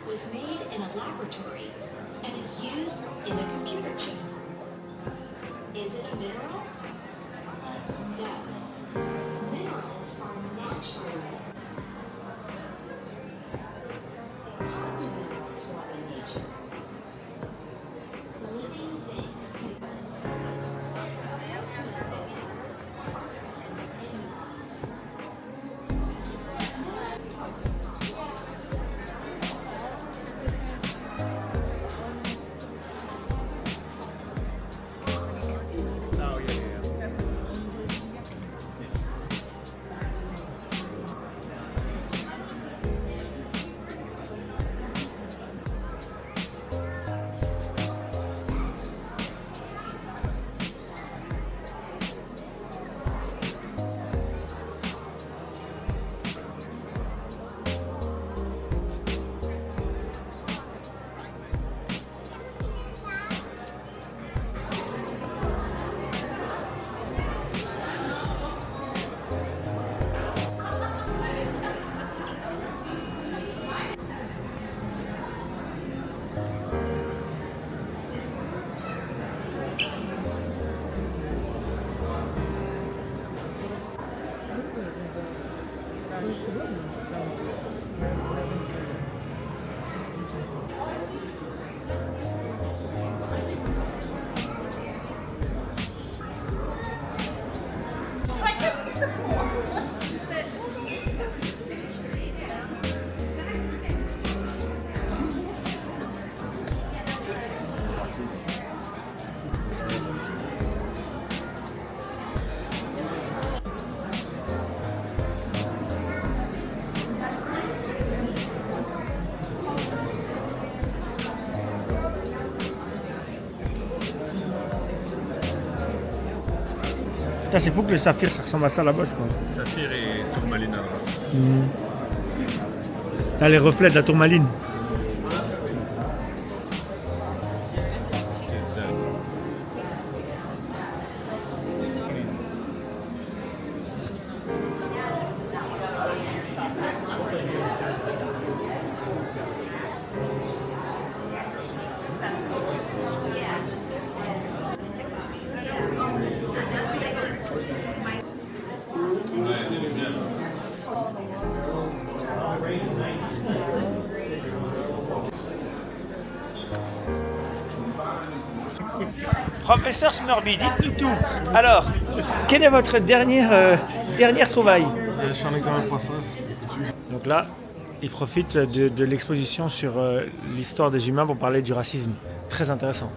Was made in a laboratory and is used in a computer chip. Is it a mineral? No. Minerals are natural. Common minerals form in nature. Living things can Putain, c'est fou que le saphir ça ressemble à ça là-bas quoi. Saphir et tourmaline à droite. T'as les reflets de la tourmaline. Professeur Smurby, dites-nous tout. Alors, quelle est votre dernière trouvaille? Je suis en examen de passage. Donc là, il profite de l'exposition sur l'histoire des humains pour parler du racisme. Très intéressant.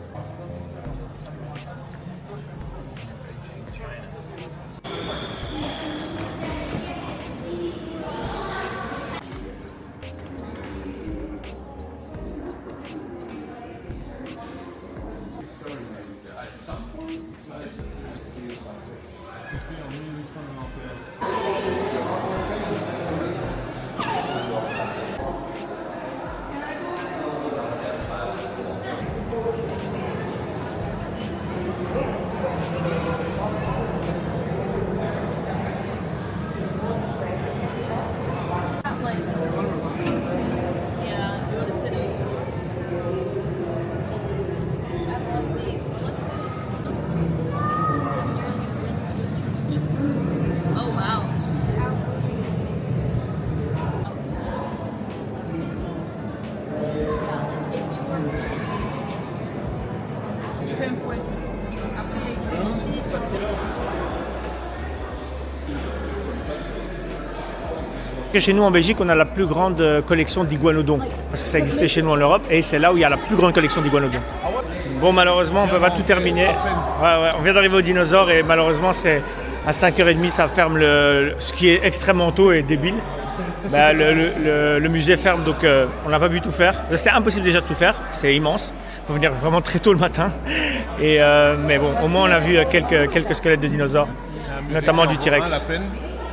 Chez nous en Belgique, on a la plus grande collection d'iguanodons, parce que ça existait chez nous en Europe, et c'est là où il y a la plus grande collection d'iguanodons. Bon, malheureusement, on ne peut pas tout terminer. Ouais, on vient d'arriver aux dinosaures, et malheureusement, c'est à 5h30, ça ferme, ce qui est extrêmement tôt et débile. Bah, le musée ferme, donc on n'a pas pu tout faire. C'est impossible déjà de tout faire, c'est immense. Il faut venir vraiment très tôt le matin. Mais bon, au moins on a vu quelques squelettes de dinosaures, notamment du T-Rex. La peine.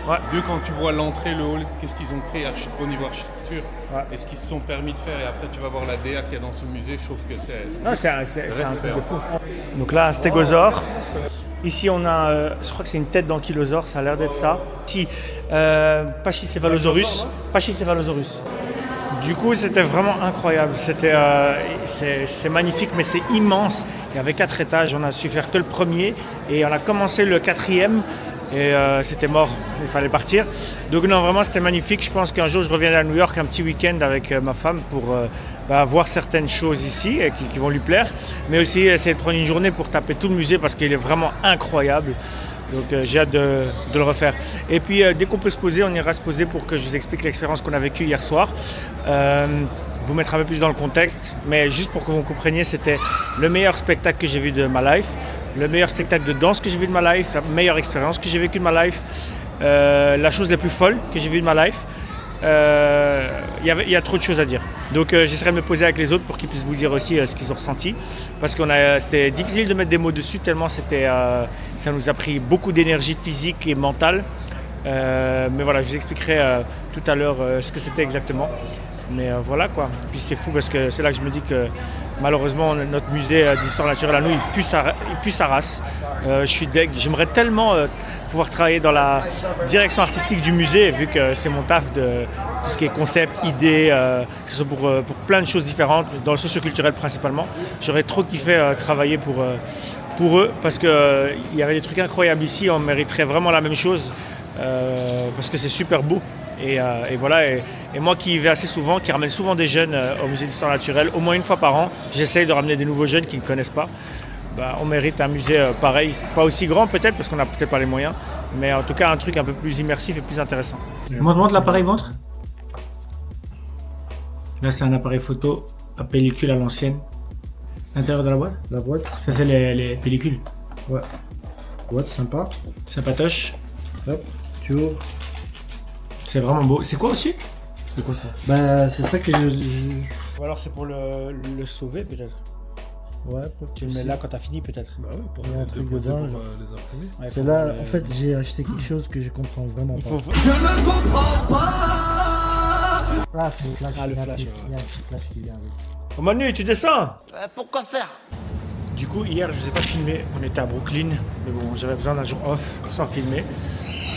Ouais. Vu quand tu vois l'entrée, le hall, qu'est-ce qu'ils ont pris au niveau architecture, et ce qu'ils se sont permis de faire, et après tu vas voir la DA qu'il y a dans ce musée, je trouve que c'est un truc de fou. Donc là, un stégosaure. Ici, on a, je crois que c'est une tête d'ankylosaure, ça a l'air d'être ça. Ici, Pachycephalosaurus. Du coup, c'était vraiment incroyable. C'est magnifique, mais c'est immense. Il y avait 4 étages, on a su faire que le premier, et on a commencé le 4e. Et c'était mort, il fallait partir. Donc non, vraiment c'était magnifique. Je pense qu'un jour je reviendrai à New York un petit week-end avec ma femme pour voir certaines choses ici qui vont lui plaire, mais aussi essayer de prendre une journée pour taper tout le musée parce qu'il est vraiment incroyable. Donc j'ai hâte de le refaire. Et puis dès qu'on peut se poser, on ira se poser pour que je vous explique l'expérience qu'on a vécue hier soir. Vous mettre un peu plus dans le contexte, mais juste pour que vous compreniez, c'était le meilleur spectacle que j'ai vu de ma life. Le meilleur spectacle de danse que j'ai vu de ma life, la meilleure expérience que j'ai vécue de ma life, la chose la plus folle que j'ai vue de ma life. Il y a trop de choses à dire. Donc j'essaierai de me poser avec les autres pour qu'ils puissent vous dire aussi ce qu'ils ont ressenti. Parce que c'était difficile de mettre des mots dessus tellement ça nous a pris beaucoup d'énergie physique et mentale. Mais voilà, je vous expliquerai tout à l'heure ce que c'était exactement. Mais voilà quoi. Puis c'est fou parce que c'est là que je me dis que malheureusement notre musée d'histoire naturelle à nous, il pue sa race. Je suis deg. J'aimerais tellement pouvoir travailler dans la direction artistique du musée vu que c'est mon taf de tout ce qui est concept, idées, que ce soit pour plein de choses différentes, dans le socio-culturel principalement. J'aurais trop kiffé travailler pour eux parce qu'il y avait des trucs incroyables ici. On mériterait vraiment la même chose parce que c'est super beau. Et voilà, et moi qui y vais assez souvent, qui ramène souvent des jeunes au musée d'histoire naturelle, au moins une fois par an, j'essaye de ramener des nouveaux jeunes qui ne connaissent pas. On mérite un musée pareil, pas aussi grand peut-être parce qu'on n'a peut-être pas les moyens, mais en tout cas un truc un peu plus immersif et plus intéressant. Montre l'appareil, montre. Là c'est un appareil photo à pellicule à l'ancienne. L'intérieur de la boîte. La boîte. Ça c'est les pellicules. Ouais. Boîte sympa. Sympatoche. Hop, tu ouvres. C'est vraiment beau. C'est quoi aussi? C'est quoi ça? Bah c'est ça que Ou alors c'est pour le sauver peut-être. Ouais, tu le mets là quand t'as fini peut-être. Bah oui, pour un truc dedans. Les imprimer. Ouais, c'est là, en fait, j'ai acheté quelque chose que je comprends vraiment pas. Je ne comprends pas. Ah, c'est le flash. Ah, le flash. Il y a un petit flash qui vient avec. Oh Manu, tu descends? Pourquoi faire? Du coup, hier, je ne vous ai pas filmé. On était à Brooklyn. Mais bon, j'avais besoin d'un jour off sans filmer.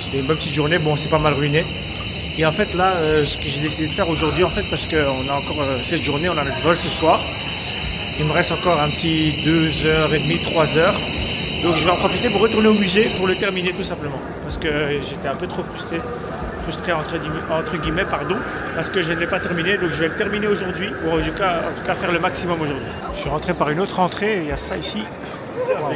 C'était une bonne petite journée. Bon, c'est pas mal ruiné. Et en fait, là, ce que j'ai décidé de faire aujourd'hui, en fait, parce qu'on a encore cette journée, on a notre vol ce soir. Il me reste encore un petit 2h30, 3h. Donc je vais en profiter pour retourner au musée pour le terminer tout simplement. Parce que j'étais un peu trop frustré entre guillemets, parce que je ne l'ai pas terminé. Donc je vais le terminer aujourd'hui, ou en tout cas faire le maximum aujourd'hui. Je suis rentré par une autre entrée et il y a ça ici. Wow.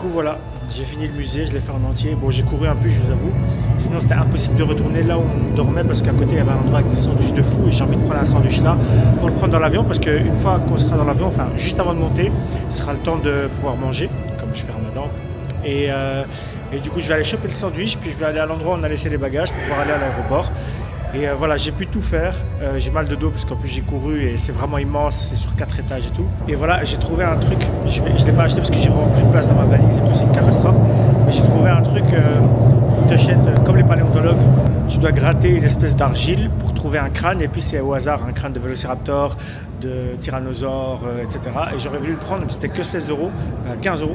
coup voilà, j'ai fini le musée, je l'ai fait en entier. Bon, j'ai couru un peu, je vous avoue. Sinon c'était impossible de retourner là où on dormait parce qu'à côté il y avait un endroit avec des sandwichs de fou et j'ai envie de prendre un sandwich là pour le prendre dans l'avion parce qu'une fois qu'on sera dans l'avion, enfin juste avant de monter, ce sera le temps de pouvoir manger, comme je fais Ramadan. Et du coup je vais aller choper le sandwich, puis je vais aller à l'endroit où on a laissé les bagages pour pouvoir aller à l'aéroport. Et voilà, j'ai pu tout faire. J'ai mal de dos parce qu'en plus j'ai couru et c'est vraiment immense, c'est sur 4 étages et tout. Et voilà, j'ai trouvé un truc, je ne l'ai pas acheté parce que j'ai vraiment plus de place dans ma valise et tout, c'est une catastrophe. Mais j'ai trouvé un truc, ils t'achètent, comme les paléontologues, tu dois gratter une espèce d'argile pour trouver un crâne et puis c'est au hasard, un crâne de vélociraptor, de tyrannosaure, etc. Et j'aurais voulu le prendre, mais c'était que 16 €, 15 €.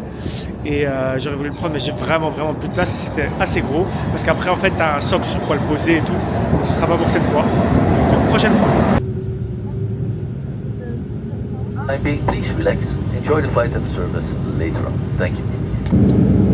Et j'aurais voulu le prendre, mais j'ai vraiment plus de place et c'était assez gros. Parce qu'après, en fait, tu as un socle sur quoi le poser et tout. Donc ce sera pas pour cette fois. Donc, prochaine fois. Please relax. Enjoy the flight and service later on. Thank you.